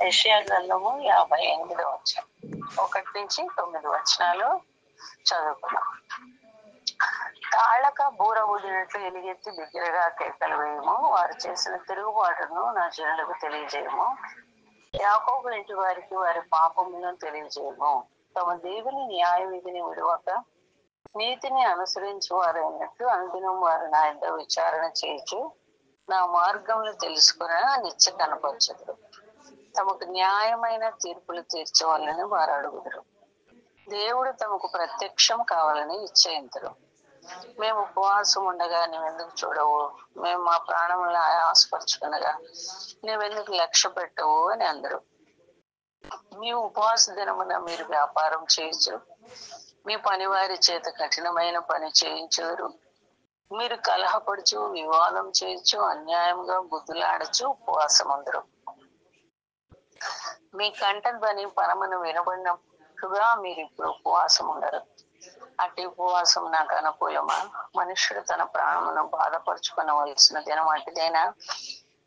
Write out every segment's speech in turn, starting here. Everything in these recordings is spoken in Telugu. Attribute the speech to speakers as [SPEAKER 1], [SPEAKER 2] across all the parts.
[SPEAKER 1] యెషయా గ్రంథము 58వ అధ్యాయం 1 నుంచి 9 వచనాలు చదువుకున్నాం. తాళక బూర ఊదినట్లు ఎలుగెత్తి బిగ్గరగా కేకలు వేయము, వారు చేసిన తిరుగుబాటును నా జనులకు తెలియజేయము. యాకోబు ఇంటి వారికి వారి పాపములను తెలియజేయము. తమ దేవుని న్యాయ విధిని విడవక నీతిని అనుసరించి వారైనట్లు అనుదినం వారు నా యొద్ద విచారణ చేయొచ్చు, నా మార్గములు తెలుసుకుని నిత్య కనపరచదు. తమకు న్యాయమైన తీర్పులు తీర్చవాలని వారు అడుగుదురు. దేవుడు తమకు ప్రత్యక్షం కావాలని ఇచ్చేయింతురు. మేము ఉపవాసం ఉండగా నువ్వెందుకు చూడవు, మేము మా ప్రాణములను ఆశపరచుకునగా నువ్వెందుకు లక్ష్య పెట్టవు అని అందరు. మీ ఉపవాస దినమున మీరు వ్యాపారం చేయొచ్చు, మీ పనివారి చేత కఠినమైన పని చేయించుదురు. మీరు కలహపడుచు వివాదం చేయొచ్చు, అన్యాయంగా బుద్ధులాడచ్చు ఉపవాసం అందరు. మీ కంఠం ధ్వని పరమను వినబడినట్టుగా మీరు ఇప్పుడు ఉపవాసం ఉండరు. అట్టి ఉపవాసం నాకు అనుకూలమా? మనుష్యుడు తన ప్రాణమును బాధపరుచుకునవలసిన దినం అట్టిదైనా?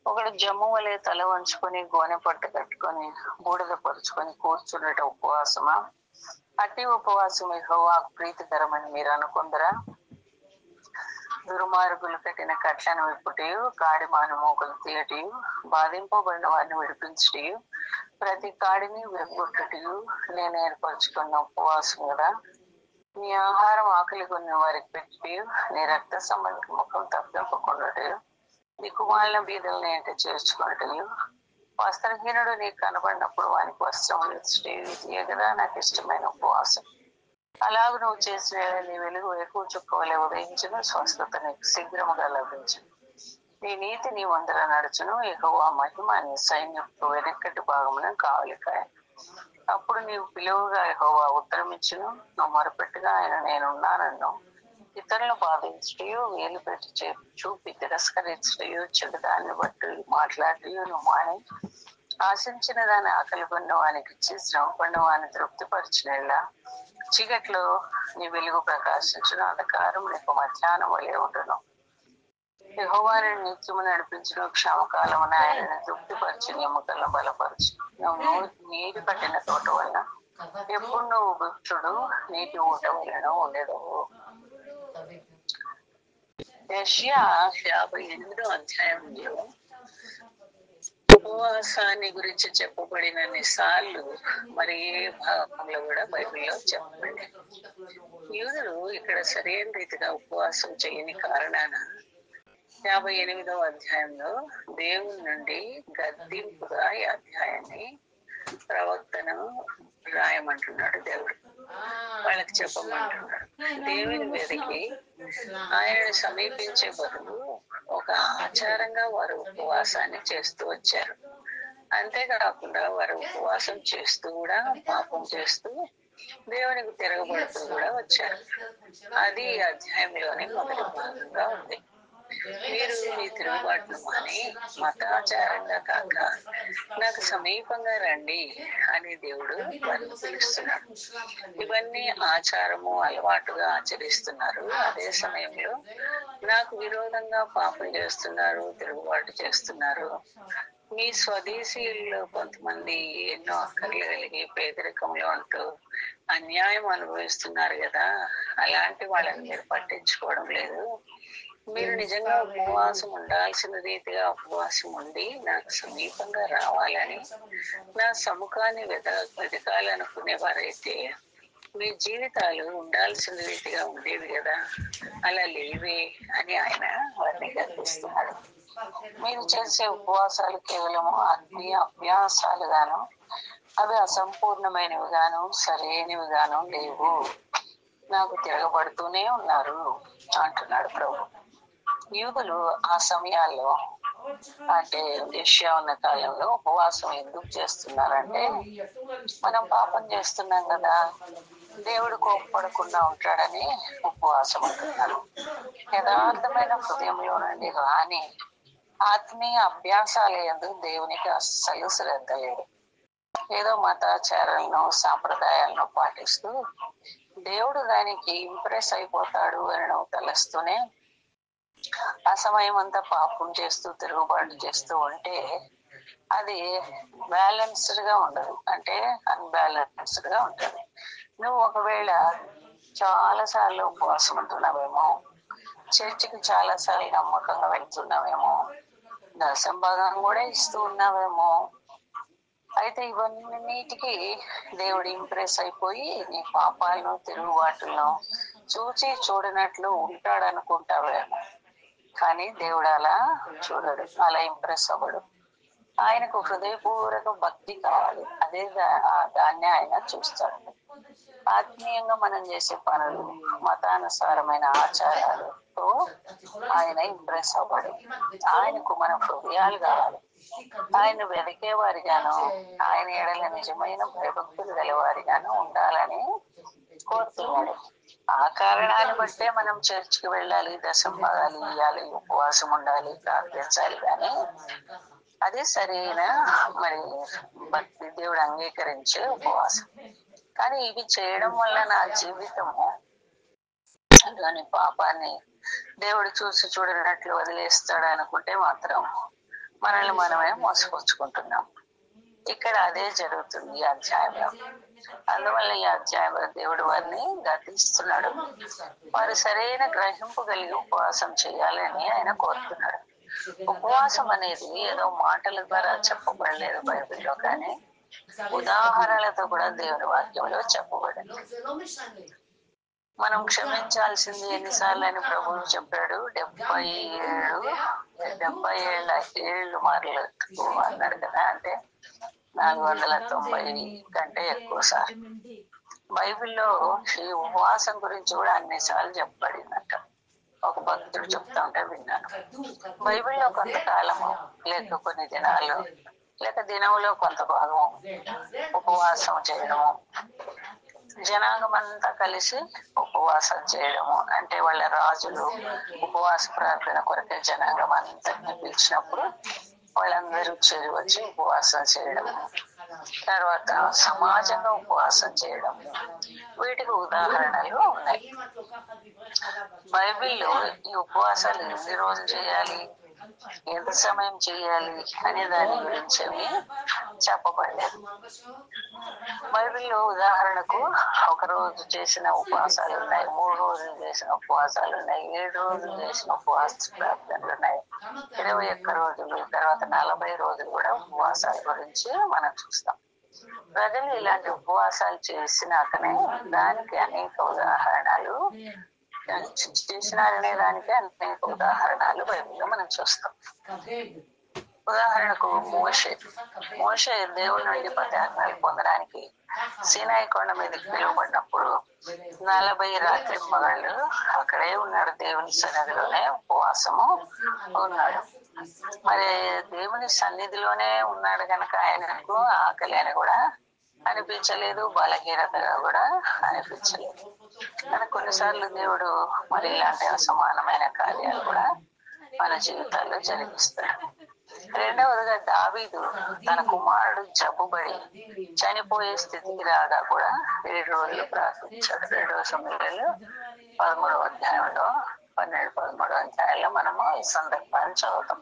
[SPEAKER 1] ఒకడు జమ్ము వలె తల వంచుకొని గోనె పట్టు కట్టుకొని బూడిద పరుచుకొని కూర్చుండట ఉపవాసమా? అట్టి ఉపవాసం యెహోవాకు ప్రీతికరమని మీరు అనుకుందరా? దుర్మార్గులు కట్టిన కట్లను విప్పుటయు, కాడిమాను మోకలు తీయటయు, బాధింపబడిన వారిని విడిపించటయు, ప్రతి కాడిని విరగొట్టుటయు నేను ఏర్పరచుకున్న ఉపవాసం కదా. నీ ఆహారం ఆకలి కొన్న వారికి పెట్టుటయు, నీ రక్త సంబంధికి ముఖం తప్పింపకుండాటయు, దిక్కుమాలిన బీదలను ఏంట చేర్చుకున్నటయు, వస్త్రహీనుడు నీకు కనబడినప్పుడు వానికి వస్త్రం ఇచ్చుటయు, ఇదే కదా నాకు ఇష్టమైన ఉపవాసం. అలాగ నువ్వు చేసిన నీ వెలుగు ఎక్కువ చుక్క వలె ఉదయించును, స్వస్థత నీకు శీఘ్రముగా లభించును. నీ నీతి నీ ముందర నడుచును, యెహోవా మహిమ నీ సైన్యపు వెనక్కటి భాగమున కావలికాయ. అప్పుడు నీవు పిలువగా యెహోవా ఉత్తరమిచ్చును, నువ్వు మొరపెట్టుగా ఆయన నేనున్నానన్ను. ఇతరులను బాధించుటయు, వేలు పెట్టి చూపి తిరస్కరించుటయు, చెడుదాన్ని బట్టి మాట్లాడుటయు నువ్వు మాని, ఆశించిన దాన్ని ఆకలి కొన్న వానికి ఇచ్చి శ్రమపడిన వాని తృప్తిపరిచినలా చీకట్లో నీ వెలుగు ప్రకాశించును, అంధకారం నీకు మధ్యాహ్నం వలె ఉండును. యెహోవాను నిత్యము నడిపించును, క్షామకాలమున ఆయనను తృప్తిపరిచి ఎముకలను బలపరచు. నువ్వు నీరు కట్టిన తోట వలన ఎప్పుడు నువ్వు వృక్షుడు నీటి ఊట వలన ఉండేదవు. యెషయా 58వ అధ్యాయంలో ఉపవాసాన్ని గురించి చెప్పబడినన్ని సార్లు మరి ఏ భాగంలో కూడా బైబిల్లో చెప్పబడి. యూదులు ఇక్కడ సరైన రీతిగా ఉపవాసం చేయని కారణాన 58వ అధ్యాయంలో దేవుని నుండి గద్దింపుగా ఈ అధ్యాయాన్ని ప్రవక్తను రాయమంటున్నాడు. దేవుడు వాళ్ళకి చెప్పమంటున్నాడు. దేవుని వెతికి ఆయనను సమీపించే బదులు ఒక ఆచారంగా వారు ఉపవాసాన్ని చేస్తూ వచ్చారు. అంతేకాకుండా వారు ఉపవాసం చేస్తూ కూడా పాపం చేస్తూ దేవునికి తిరగబడుతూ కూడా వచ్చారు. అది ఈ అధ్యాయంలోని మొదటి భాగంగా ఉంది. మీరు మీ తిరుగుబాటును మాని మతాచారంగా కాక నాకు సమీపంగా రండి అని దేవుడు వారిని పిలుస్తున్నాడు. ఇవన్నీ ఆచారము అలవాటుగా ఆచరిస్తున్నారు. అదే సమయంలో నాకు విరోధంగా పాపం చేస్తున్నారు, తిరుగుబాటు చేస్తున్నారు. మీ స్వదేశీయుల్లో కొంతమంది ఎన్నో అక్కర్లు కలిగి పేదరికంలో ఉంటూ అన్యాయం అనుభవిస్తున్నారు కదా, అలాంటి వాళ్ళని మీరు పట్టించుకోవడం లేదు. మీరు నిజంగా ఉపవాసం ఉండాల్సిన రీతిగా ఉపవాసం ఉండి నాకు సమీపంగా రావాలని, నా సముఖాన్ని వెతకాలనుకునేవారైతే మీ జీవితాలు ఉండాల్సిన రీతిగా ఉండేవి కదా, అలా లేవే అని ఆయన వారిని గర్విస్తున్నాడు. మీరు చేసే ఉపవాసాలు కేవలము ఆత్మీయ అభ్యాసాలుగాను, అవి అసంపూర్ణమైనవి గాను సరైనవి గాను లేవు. నాకు తిరగబడుతూనే ఉన్నారు అంటున్నాడు ప్రభు. యూదులు ఆ సమయాల్లో అంటే యెషయా ఉన్న కాలంలో ఉపవాసం ఎందుకు చేస్తున్నారంటే, మనం పాపం చేస్తున్నాం కదా, దేవుడు కోపపడకుండా ఉంటాడని ఉపవాసం అంటున్నారు. యథార్థమైన హృదయంలో నుండి రాని ఆత్మీయ అభ్యాసాలు ఎందుకు దేవునికి అస్సలు శ్రద్ధ లేదు. ఏదో మతాచారాలను సాంప్రదాయాలను పాటిస్తూ దేవుడు దానికి ఇంప్రెస్ అయిపోతాడు అని నువ్వు తలస్తూనే ఆ సమయం అంతా పాపం చేస్తూ తిరుగుబాటు చేస్తూ ఉంటే అది బ్యాలెన్స్డ్ గా ఉండదు, అంటే అన్బ్యాలెన్స్డ్ గా ఉంటుంది. నువ్వు ఒకవేళ చాలా సార్లు ఉపవాసం ఉంటున్నావేమో, చర్చికి చాలా సార్లు నమ్మకంగా వెళ్తున్నావేమో, దశం భాగం కూడా ఇస్తూ ఉన్నావేమో, అయితే ఇవన్నిటికీ దేవుడు ఇంప్రెస్ అయిపోయి నీ పాపాలను తిరుగుబాటులను చూచి చూడనట్లు ఉంటాడు అనుకుంటావేమో. కానీ దేవుడు అలా చూడడు, అలా ఇంప్రెస్ అవ్వడు. ఆయనకు హృదయపూర్వక భక్తి కావాలి, అదే దాన్ని ఆయన చూస్తాడు. ఆత్మీయంగా మనం చేసే పనులు, మతానుసారమైన ఆచారాలతో ఆయన ఇంప్రెస్ అవ్వడు. ఆయనకు మన హృదయాలు కావాలి. ఆయన వెతికేవారిగాను, ఆయన ఎడల నిజమైన భయభక్తులు గలవారిగాను ఉండాలని కోరుతున్నాడు. ఆ కారణాన్ని బట్టే మనం చర్చికి వెళ్ళాలి, దశం భాగాలు ఇవ్వాలి, ఉపవాసం ఉండాలి, ప్రార్థించాలి. కానీ అది సరైన మరి భక్తి, దేవుడు అంగీకరించే ఉపవాసం. కానీ ఇవి చేయడం వల్ల నా జీవితము దాని పాపాన్ని దేవుడు చూసి చూడనట్లు వదిలేస్తాడు అనుకుంటే మాత్రం మనల్ని మనమే మోసపుచ్చుకుంటున్నాం. ఇక్కడ అదే జరుగుతుంది ఈ అధ్యాయంలో. అందువల్ల ఈ అధ్యాయంలో దేవుడు వారిని గతిస్తున్నాడు. వారు సరైన గ్రహింపు కలిగి ఉపవాసం చేయాలని ఆయన కోరుతున్నాడు. ఉపవాసం అనేది ఏదో మాటల ద్వారా చెప్పబడలేదు బైబిల్లో, కానీ ఉదాహరణలతో కూడా దేవుని వాక్యంలో చెప్పబడింది. మనం క్షమించాల్సింది ఎన్నిసార్లు అని ప్రభువు చెప్పాడు? 77 మార్లు అన్నాడు కదా, అంటే 490 కంటే ఎక్కువ సార్లు. బైబిల్లో ఈ ఉపవాసం గురించి కూడా అన్నిసార్లు చెప్పబడిందంట. ఒక భక్తుడు చెప్తా ఉంటే విన్నాను. బైబిల్లో కొంతకాలము, లేక కొన్ని దినాలు, లేక దినంలో కొంత భాగం ఉపవాసం చేయడము, జనాంగం అంతా కలిసి ఉపవాసం చేయడము, అంటే వాళ్ళ రాజులు ఉపవాస ప్రార్థన కొరకే జనాంగం అంతటిని పిలిచినప్పుడు వాళ్ళందరూ చేరి వచ్చి ఉపవాసం చేయడము, తర్వాత సమాజంగా ఉపవాసం చేయడము, వీటికి ఉదాహరణలు ఉన్నాయి. బైబిల్లో ఈ ఉపవాసాలు ఎన్ని రోజులు చేయాలి, ఎంత సమయం చేయాలి అనే దాని గురించి చెప్పబడలేదు. బైబిల్లో ఉదాహరణకు 1 రోజు చేసిన ఉపవాసాలు ఉన్నాయి, 3 రోజులు చేసిన ఉపవాసాలు ఉన్నాయి, 7 రోజులు చేసిన ఉపవాస ప్రార్థనలు ఉన్నాయి, 21 రోజులు, తర్వాత 40 రోజులు కూడా ఉపవాసాల గురించి మనం చూస్తాం. ప్రజలు ఇలాంటి ఉపవాసాలు చేసినాకనే దానికి అనేక ఉదాహరణలు చేసినారనే దానికి అనేక ఉదాహరణలు బైబిల్లో మనం చూస్తాం. ఉదాహరణకు మోషే దేవుడి నుండి 10 ఆజ్ఞలు పొందడానికి సీనాయి కొండ మీదకి పిలువబడినప్పుడు 40 రాత్రి పగళ్ళు అక్కడే ఉన్నాడు, దేవుని సన్నిధిలోనే ఉపవాసము ఉన్నాడు. మరి దేవుని సన్నిధిలోనే ఉన్నాడు కనుక ఆయనకు ఆకలి అని కూడా అనిపించలేదు, బలహీనతగా కూడా అనిపించలేదు. కానీ కొన్నిసార్లు దేవుడు మరి ఇలాంటి అసమానమైన కార్యాలు కూడా మన జీవితాల్లో జరిగిస్తాడు. రెండవదిగా దావీదు తన కుమారుడు జబ్బుబడి చనిపోయే స్థితికి రాగా కూడా 7 రోజులు ప్రార్థించాడు. 2 సమూయేలు 13వ అధ్యాయంలో 12-13 అధ్యాయంలో మనము ఈ సందర్భాన్ని చదువుతాం.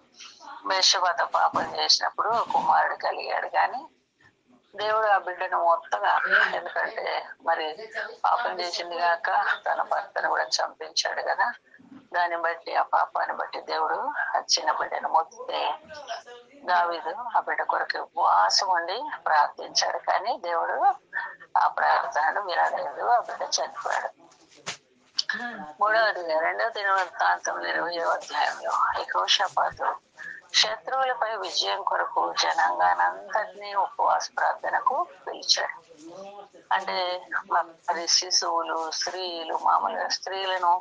[SPEAKER 1] బెత్షెబతో పాపం చేసినప్పుడు కుమారుడు కలిగాడు, కానీ దేవుడు ఆ బిడ్డను మొత్తగా, ఎందుకంటే మరి పాపం చేసింది కాక తన భర్తను కూడా చంపించాడు కదా, దాన్ని బట్టి ఆ పాపాన్ని బట్టి దేవుడు ఆ చిన్న బిడ్డను మొత్తే దావీదు ఆ బిడ్డ కొరకు ఉపవాసం ఉండి ప్రార్థించాడు, కానీ దేవుడు ఆ ప్రార్థనను వినలేదు, ఆ బిడ్డ చనిపోయాడు. మూడవదిగా 2వ దినవృత్తాంతం 20వ అధ్యాయంలో యెహోషాపాతు శత్రువులపై విజయం కొరకు జనాంగానంతటినీ ఉపవాస ప్రార్థనకు పిలిచాడు. అంటే మరి శిశువులు, స్త్రీలు, మామూలుగా స్త్రీలను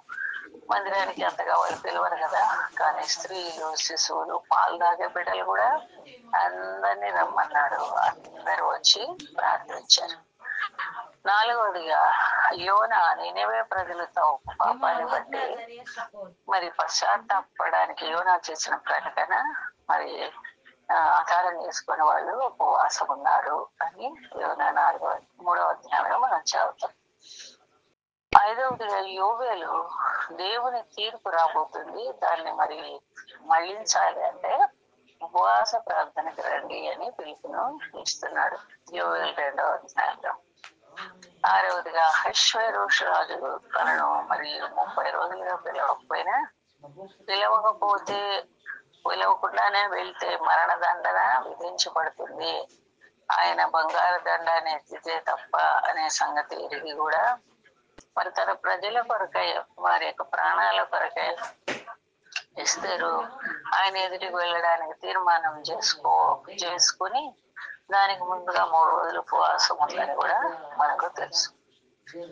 [SPEAKER 1] మందిరానికి అంతగా వాళ్ళు పిలవరు కదా, కానీ స్త్రీలు, శిశువులు, పాలు తాగే బిడ్డలు కూడా అందరినీ రమ్మన్నాడు. అందరూ వచ్చి ప్రార్థించారు. 4వదిగా యోనా నినెవే ప్రజలతో పాపాన్ని బట్టి మరి పశ్చాత్తాపడడానికి యోనా చేసిన ప్రకటన మరి ఆధారం చేసుకుని వాళ్ళు ఉపవాసం ఉన్నారు అని యోనా 3వ అధ్యాయంలో మనం చదువుతాం. 5వదిగా యోవేలు దేవుని తీర్పు రాబోతుంది, దాన్ని మరి మళ్లించాలి అంటే ఉపవాస ప్రార్థనకి రండి అని పిలుపును ఇస్తున్నాడు యోవేలు 2వ అధ్యాయంలో. 6వదిగా అహష్వేరోషు రాజు తనను మరియు 30 రోజులుగా పిలవకుండానే వెళ్తే మరణదండన విధించబడుతుంది. ఆయన బంగారు దండాన్ని ఎత్తితే తప్ప అనే సంగతి ఎరిగి కూడా మరి తన ప్రజల కొరకై వారి యొక్క ప్రాణాల కొరకై ఎస్తేరు ఆయన ఎదుటికి వెళ్ళడానికి తీర్మానం చేసుకుని దానికి ముందుగా 3 రోజులు ఉపవాసం ఉందని కూడా మనకు తెలుసు.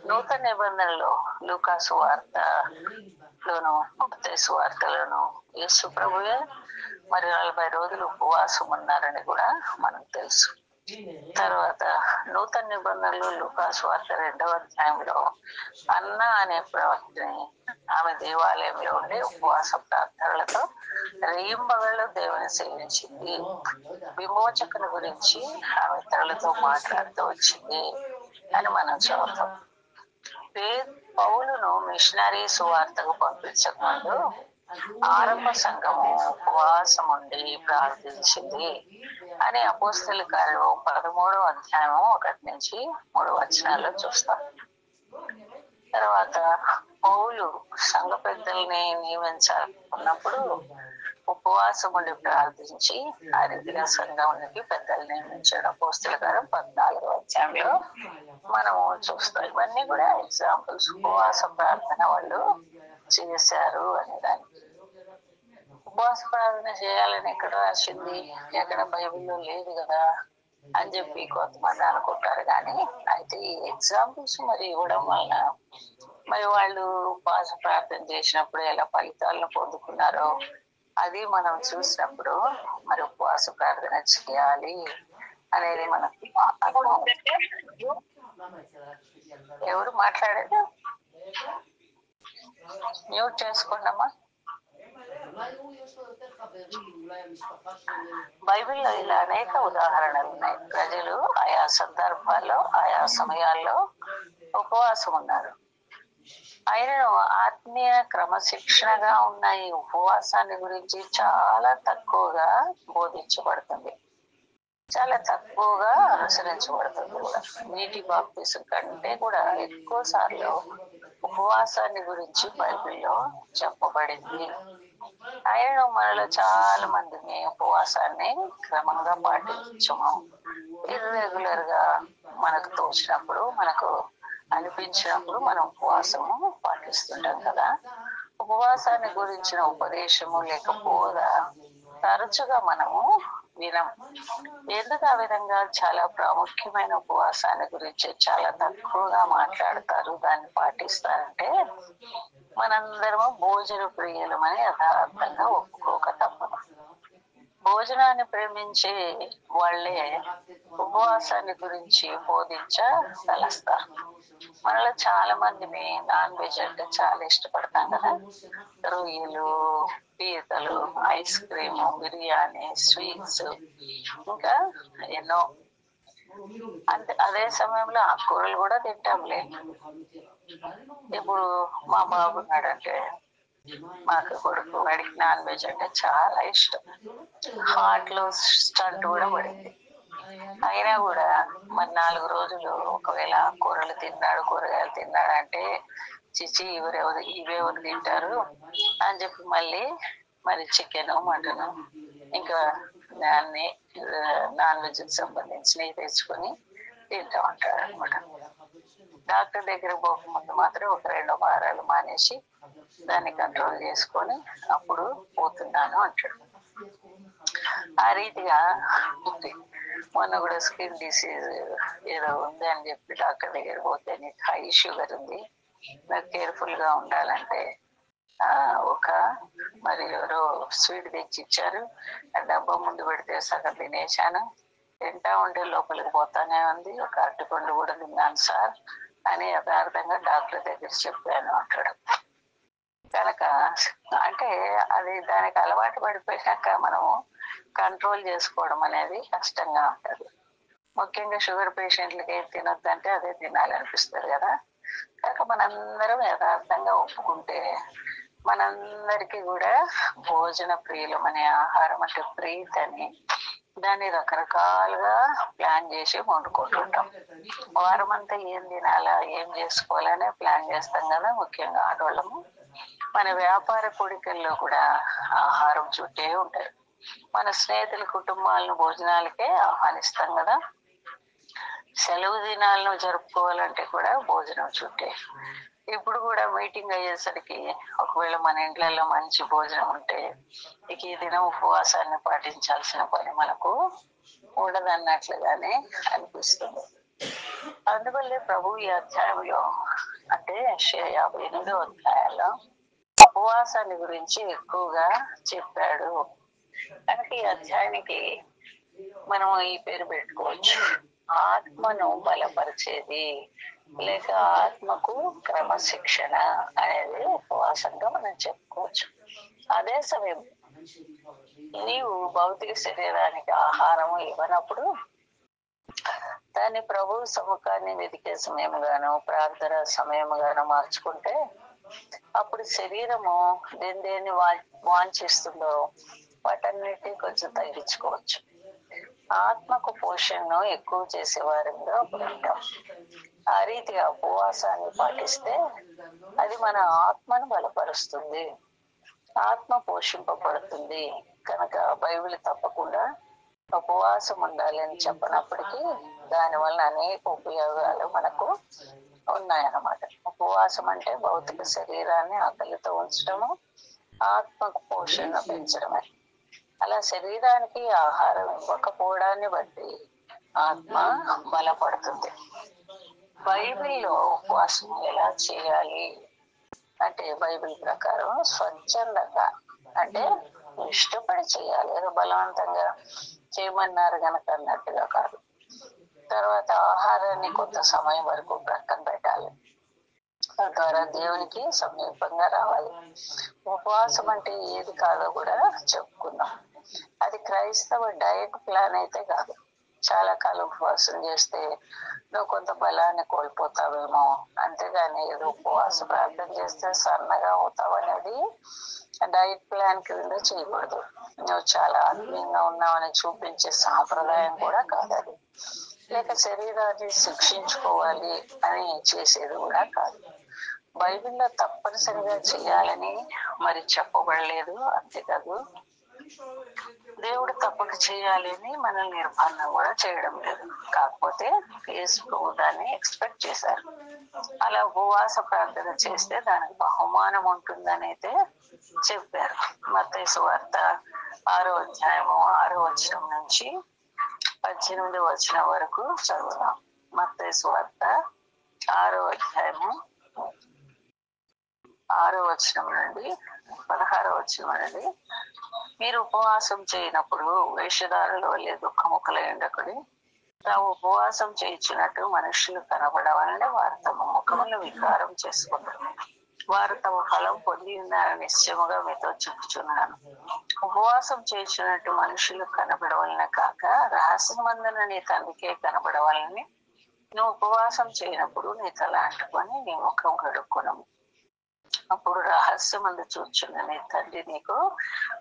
[SPEAKER 1] నూతన నిబంధనలో లూకాసు వార్తలోను మత్తయి వార్తలోను యేసు ప్రభువే మరి 40 రోజులు ఉపవాసం ఉన్నారని కూడా మనకు తెలుసు. తర్వాత నూతన నిబంధనలు లూకాసు వార్త 2వ అధ్యాయంలో అన్న అనే ప్రవక్తని ఆమె దేవాలయంలో ఉండి ఉపవాస ప్రార్థనలతో రేయింబగళ్ళు దేవుని సేవించింది. విమోచకుని గురించి ఆమె ఇతరులతో మాట్లాడుతూ వచ్చింది అని మనం చదువుతాం. పౌలును మిషనరీ సువార్తకు పంపించకముందు ఆరంభ సంఘము ఉపవాసం ఉండి ప్రార్థించింది అని అపోస్తల కార్యము 13వ అధ్యాయము 1-3 చూస్తాం. తర్వాత పౌలు సంఘ పెద్దల్ని నియమించాలనుకున్నప్పుడు ఉపవాసం ఉండి ప్రార్థించి ఆ రీతిగా సంఘానికి పెద్దలు నియమించాడు. అపోస్తల కార్యం 14వ అధ్యాయంలో మనము చూస్తాం. ఇవన్నీ కూడా ఎగ్జాంపుల్స్ ఉపవాస ప్రార్థన వాళ్ళు చేశారు అనే దానికి. ఉపవాస ప్రార్థన చేయాలని ఎక్కడ రాసింది, ఎక్కడ బైబిల్లో లేదు కదా అని చెప్పి కొంతమంది అనుకుంటారు. కానీ అయితే ఈ ఎగ్జాంపుల్స్ మరి ఇవ్వడం వలన మరి వాళ్ళు ఉపవాస ప్రార్థన చేసినప్పుడు ఎలా ఫలితాలను పొందుకున్నారో అది మనం చూసినప్పుడు మరి ఉపవాస ప్రార్థన చేయాలి అనేది మనకు ఎవరు మాట్లాడేది మ్యూట్ చేసుకోండమ్మా. బైబిల్లో ఇలా అనేక ఉదాహరణలు ఉన్నాయి. ప్రజలు ఆయా సందర్భాల్లో ఆయా సమయాల్లో ఉపవాసం ఉన్నారు. ఆయనను ఆత్మీయ క్రమశిక్షణగా ఉన్న ఈ ఉపవాసాన్ని గురించి చాలా తక్కువగా బోధించబడుతుంది, చాలా తక్కువగా అనుసరించబడుతుంది కూడా. నీటి బాప్తిసం కంటే కూడా ఎక్కువ సార్లు ఉపవాసాన్ని గురించి బైబిల్లో చెప్పబడింది. ఆయనను మనలో చాలా మందిని ఉపవాసాన్ని క్రమంగా పాటించము. ఇర్రెగ్యులర్ గా మనకు తోచినప్పుడు, మనకు అనిపించినప్పుడు మనం ఉపవాసము పాటిస్తుంటాం కదా. ఉపవాసాన్ని గురించిన ఉపదేశము లేక బోధ తరచుగా మనము వినం. ఎందుకు ఆ విధంగా చాలా ప్రాముఖ్యమైన ఉపవాసాన్ని గురించి చాలా తక్కువగా మాట్లాడతారు, దాన్ని పాటిస్తారంటే మనందరము భోజన ప్రియులమని యథార్థంగా ఒప్పుకోక తప్పదు. భోజనాన్ని ప్రేమించే వాళ్ళే ఉపవాసాన్ని గురించి బోధించగలుస్తారు. మనలో చాలా మందిని నాన్ వెజ్ అంటే చాలా ఇష్టపడతాం కదా. రొయ్యలు, పీతలు, ఐస్ క్రీమ్, బిర్యానీ, స్వీట్స్, ఇంకా ఎన్నో. అదే సమయంలో ఆకుకూరలు కూడా తింటాంలే. ఇప్పుడు మా బాబు ఉన్నాడంటే మాకు కొడుకు, వాడికి నాన్ వెజ్ అంటే చాలా ఇష్టం. హార్ట్ లో స్టంట్ కూడా పడింది. అయినా కూడా మరి 4 రోజులు ఒకవేళ కూరలు తిన్నాడు, కూరగాయలు తిన్నాడు అంటే చిచి ఇవెవరు తింటారు అని చెప్పి మళ్ళీ మరి చికెన్, మటన్, ఇంకా దాన్ని నాన్ వెజ్ కి సంబంధించినవి తెచ్చుకొని తింటూ ఉంటాడు అనమాట. డాక్టర్ దగ్గర పోకముందు మాత్రం ఒక 2 వారాలు మానేసి దాన్ని కంట్రోల్ చేసుకొని అప్పుడు పోతున్నాను అంటాడు. ఆ రీతిగా మొన్న కూడా స్కిన్ డిసీజ్ ఏదో ఉంది అని చెప్పి డాక్టర్ దగ్గర పోతే నీకు హై షుగర్ ఉంది, నాకు కేర్ఫుల్ గా ఉండాలంటే ఒక మరి ఎవరో స్వీట్ తెచ్చి ఇచ్చారు. ఆ డబ్బా ముందు పెడితే సగం తినేశాను, తింటా ఉంటే లోపలికి పోతానే ఉంది. ఒక అరటిపండు కూడా తిన్నాను సార్ అని యథార్థంగా డాక్టర్ దగ్గర చెప్పాను అంటాడు. కనుక అంటే అది దానికి అలవాటు పడిపోయాక మనము కంట్రోల్ చేసుకోవడం అనేది కష్టంగా ఉంటుంది. ముఖ్యంగా షుగర్ పేషెంట్లకి ఏం తినొద్దంటే అదే తినాలనిపిస్తుంది కదా. కనుక మనందరం యథార్థంగా ఒప్పుకుంటే మనందరికీ కూడా భోజన ప్రియులమనే ఆహారం అంటే ప్రీతి అని దాన్ని రకరకాలుగా ప్లాన్ చేసి వండుకుంటుంటాం. వారం అంతా ఏం తినాలా, ఏం చేసుకోవాలనే ప్లాన్ చేస్తాం కదా. ముఖ్యంగా ఆడవాళ్ళము మన వ్యాపార కోడికల్లో కూడా ఆహారం చుట్టే ఉంటారు. మన స్నేహితుల కుటుంబాలను భోజనాలకే ఆహ్వానిస్తాం కదా. సెలవు దినాలను జరుపుకోవాలంటే కూడా భోజనం చుట్టే. ఇప్పుడు కూడా మీటింగ్ అయ్యేసరికి ఒకవేళ మన ఇండ్లలో మంచి భోజనం ఉంటే ఇక ఈ దినం ఉపవాసాన్ని పాటించాల్సిన పని మనకు ఉండదన్నట్లుగానే అనిపిస్తుంది. అందువల్లే ప్రభు ఈ అధ్యాయంలో అంటే 58వ అధ్యాయంలో ఉపవాసాన్ని గురించి ఎక్కువగా చెప్పాడు. కనుక ఈ అధ్యాయానికి మనం ఈ పేరు పెట్టుకోవచ్చు, ఆత్మను బలపరిచేది లేక ఆత్మకు క్రమశిక్షణ అనేది ఉపవాసంగా మనం చెప్పుకోవచ్చు. అదే సమయం నీవు భౌతిక శరీరానికి ఆహారము ఇవ్వనప్పుడు దాన్ని ప్రభు సముఖాన్ని వెతికే సమయముగాను ప్రార్థన సమయముగాను మార్చుకుంటే అప్పుడు శరీరము దేన్ని వాంఛిస్తుందో వాటన్నిటినీ కొంచెం తగ్గించుకోవచ్చు. ఆత్మకు పోషణను ఎక్కువ చేసేవారంగా ఉంటాం. ఆ రీతిగా ఉపవాసాన్ని పాటిస్తే అది మన ఆత్మను బలపరుస్తుంది, ఆత్మ పోషింపబడుతుంది. కనుక బైబిల్ తప్పకుండా ఉపవాసం ఉండాలి అని చెప్పనప్పటికీ దానివల్ల అనేక ఉపయోగాలు మనకు ఉన్నాయన్నమాట. ఉపవాసం అంటే భౌతిక శరీరాన్ని ఆకలితో ఉంచడము, ఆత్మకు పోషణ పెంచడమే. అలా శరీరానికి ఆహారం ఇవ్వకపోవడాన్ని బట్టి ఆత్మ బలపడుతుంది. బైబిల్లో ఉపవాసం ఎలా చేయాలి అంటే బైబిల్ ప్రకారం స్వచ్ఛందంగా అంటే ఇష్టపడి చేయాలి, ఏదో బలవంతంగా చేయమన్నారు గనక అన్నట్టుగా కాదు. తర్వాత ఆహారాన్ని కొంత సమయం వరకు ప్రక్కన పెట్టాలి, తద్వారా దేవునికి సమీపంగా రావాలి. ఉపవాసం అంటే ఏది కాదో కూడా చెప్పుకున్నాం. అది క్రైస్తవ డయట్ ప్లాన్ అయితే కాదు. చాలా కాలం ఉపవాసం చేస్తే నువ్వు కొంత బలాన్ని కోల్పోతావేమో, అంతేగాని ఏదో ఉపవాస ప్రార్థన చేస్తే సన్నగా అవుతావు అనేది డైట్ ప్లాన్ కింద చేయకూడదు. నువ్వు చాలా ఆత్మీయంగా ఉన్నావని చూపించే సాంప్రదాయం కూడా కాదు అది. లేక శరీరాన్ని శిక్షించుకోవాలి అని చేసేది కూడా కాదు. బైబిల్లో తప్పనిసరిగా చేయాలని మరి చెప్పబడలేదు. అంతేకాదు దేవుడు తప్పక చేయాలి అని మనల్ని నిర్బంధం కూడా చేయడం లేదు. కాకపోతే యేసు ప్రభు దాన్ని ఎక్స్పెక్ట్ చేశారు. అలా ఉపవాస ప్రార్థన చేస్తే దానికి బహుమానం ఉంటుందని అయితే చెప్పారు. మత్తయి సువార్త 6వ అధ్యాయము 6వ వచనం నుంచి 18వ వచనం వరకు చదువుదాం. మత్తయి సువార్త 6వ అధ్యాయము 6వ వచనం నుండి 16వ వచనం నుండి, మీరు ఉపవాసం చేయనప్పుడు వేషధారుల వల్లే దుఃఖముఖలై ఉండకుడి. తాము ఉపవాసం చేయించినట్టు మనుషులు కనబడవాలని వారు తమ ముఖములను వికారం చేసుకుంటారు. వారు తమ ఫలం పొంది ఉన్నారని నిశ్చయముగా మీతో చెప్పుచున్నాను. ఉపవాసం చేయించినట్టు మనుషులు కనబడవలన కాక రహస్యమందున నీ తండ్రికే కనబడవాలని నువ్వు ఉపవాసం చేయనప్పుడు నీ తల అంటుకొని నీ ముఖం కడుక్కొనము. అప్పుడు రహస్యమందు చూచున్న నీ తండ్రి నీకు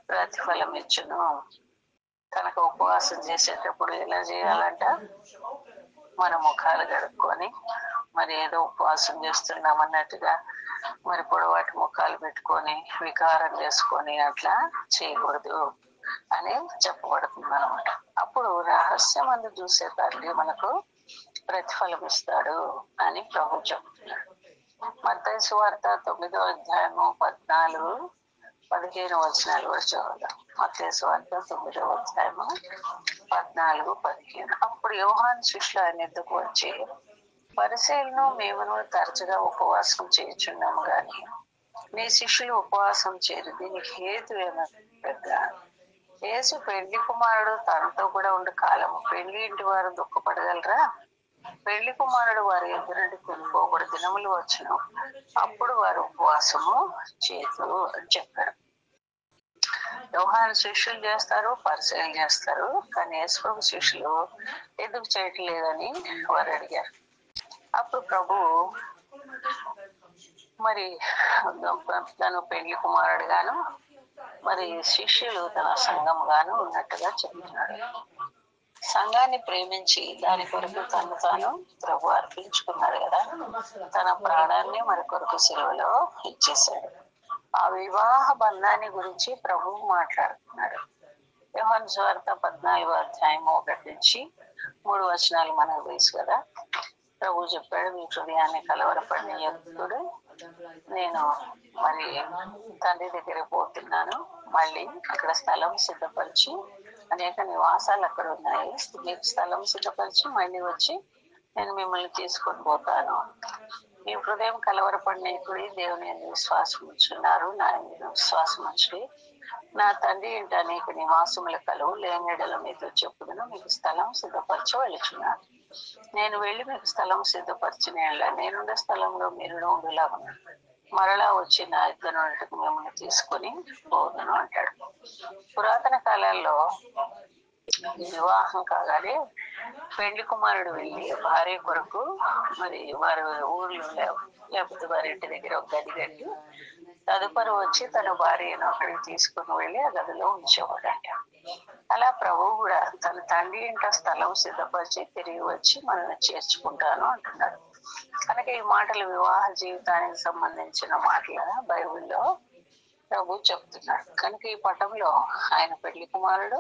[SPEAKER 1] ప్రతిఫలం ఇచ్చును. కనుక ఉపవాసం చేసేటప్పుడు ఎలా చేయాలంట? మన ముఖాలు కడుక్కొని మరి ఏదో ఉపవాసం చేస్తున్నాం అన్నట్టుగా మరి పొడవాటి ముఖాలు పెట్టుకొని వికారం చేసుకొని అట్లా చేయకూడదు అని చెప్పబడుతుంది అనమాట. అప్పుడు రహస్యమందు చూసే తండ్రి మనకు ప్రతిఫలం ఇస్తాడు అని ప్రభు చెప్తున్నాడు. మత్తయి సువార్త 9వ అధ్యాయము 14, 15 వచనాలు కూడా చదువుదాం. మత్తయి సువార్త 9వ అధ్యాయము 14, 15. అప్పుడు యోహాను శిష్యులు ఆయన ఎద్దుకు వచ్చి, పరిసయ్యులను మేమును తరచుగా ఉపవాసం చేయుచున్నాము గాని నీ శిష్యులు ఉపవాసం చేయరు, దీనికి హేతు ఏమనగా యేసు పెళ్లి కుమారుడు తనతో కూడా ఉండే కాలము పెళ్లి ఇంటి వారు దుఃఖపడగలరా? పెళ్లి కుమారుడు వారి ఎదురుండి కొనుక్కోబడి దినములు వచ్చును, అప్పుడు వారు ఉపవాసము చేతురు అని చెప్పారు. యోహాను శిష్యులు చేస్తారు, పరిచయం చేస్తారు, కానీ యేసు శిష్యులు ఎందుకు చేయట్లేదని వారు అడిగారు. అప్పుడు ప్రభు మరి తను పెళ్లి కుమారుడు గాను, మరి శిష్యులు తన సంఘం గాను ఉన్నట్టుగా చెప్తున్నాడు. సంఘాన్ని ప్రేమించి దాని కొరకు తను తాను ప్రభు అర్పించుకున్నాడు కదా, తన ప్రాణాన్ని మరి కొరకు సెలవులో ఇచ్చేశాడు. ఆ వివాహ బంధాన్ని గురించి ప్రభువు మాట్లాడుతున్నాడు. యోహాను సువార్త 14 మనకు తెలుసు కదా. ప్రభు చెప్పాడు, మీ హృదయాన్ని కలవరపడిన యుక్తుడు, నేను మరి తండ్రి దగ్గర పోతున్నాను, మళ్ళీ అక్కడ స్థలం సిద్ధపరిచి, అనేక నివాసాలు అక్కడ ఉన్నాయి, మీకు స్థలం సిద్ధపరిచి మళ్ళీ వచ్చి నేను మిమ్మల్ని తీసుకొని పోతాను. మీ హృదయం కలవరపడినప్పుడు దేవుని విశ్వాసం ఉంచున్నారు, నా విశ్వాసం ఉంచి నా తండ్రి ఇంట అనేక నివాసముల కలువు, లేనిడల మీతో చెప్పుదును, మీకు స్థలం సిద్ధపరచి వెళుచున్నాను. నేను వెళ్ళి మీకు స్థలం సిద్ధపరిచిన నేనుండే స్థలంలో మీరు ఉండులాగా మరలా వచ్చి నా ఇద్దరు మిమ్మల్ని తీసుకొని పోదును అంటాడు. పురాతన కాలాల్లో వివాహం కాగానే పెళ్లి కుమారుడు వెళ్ళి భార్య కొరకు మరి వారి ఊర్లో లేకపోతే వారి ఇంటి దగ్గర ఒక గది కట్టి తదుపరి వచ్చి తన భార్యను అక్కడికి తీసుకుని వెళ్ళి ఆ గదిలో ఉంచేవాడట. అలా ప్రభువు కూడా తన తండ్రి ఇంట స్థలం సిద్ధపరిచి తిరిగి వచ్చి మనల్ని చేర్చుకుంటాను అంటున్నాడు. కనుక ఈ మాటలు వివాహ జీవితానికి సంబంధించిన మాటలు బైబిల్లో ప్రభు చెప్తున్నాడు. కనుక ఈ పటంలో ఆయన పెళ్లి కుమారుడు,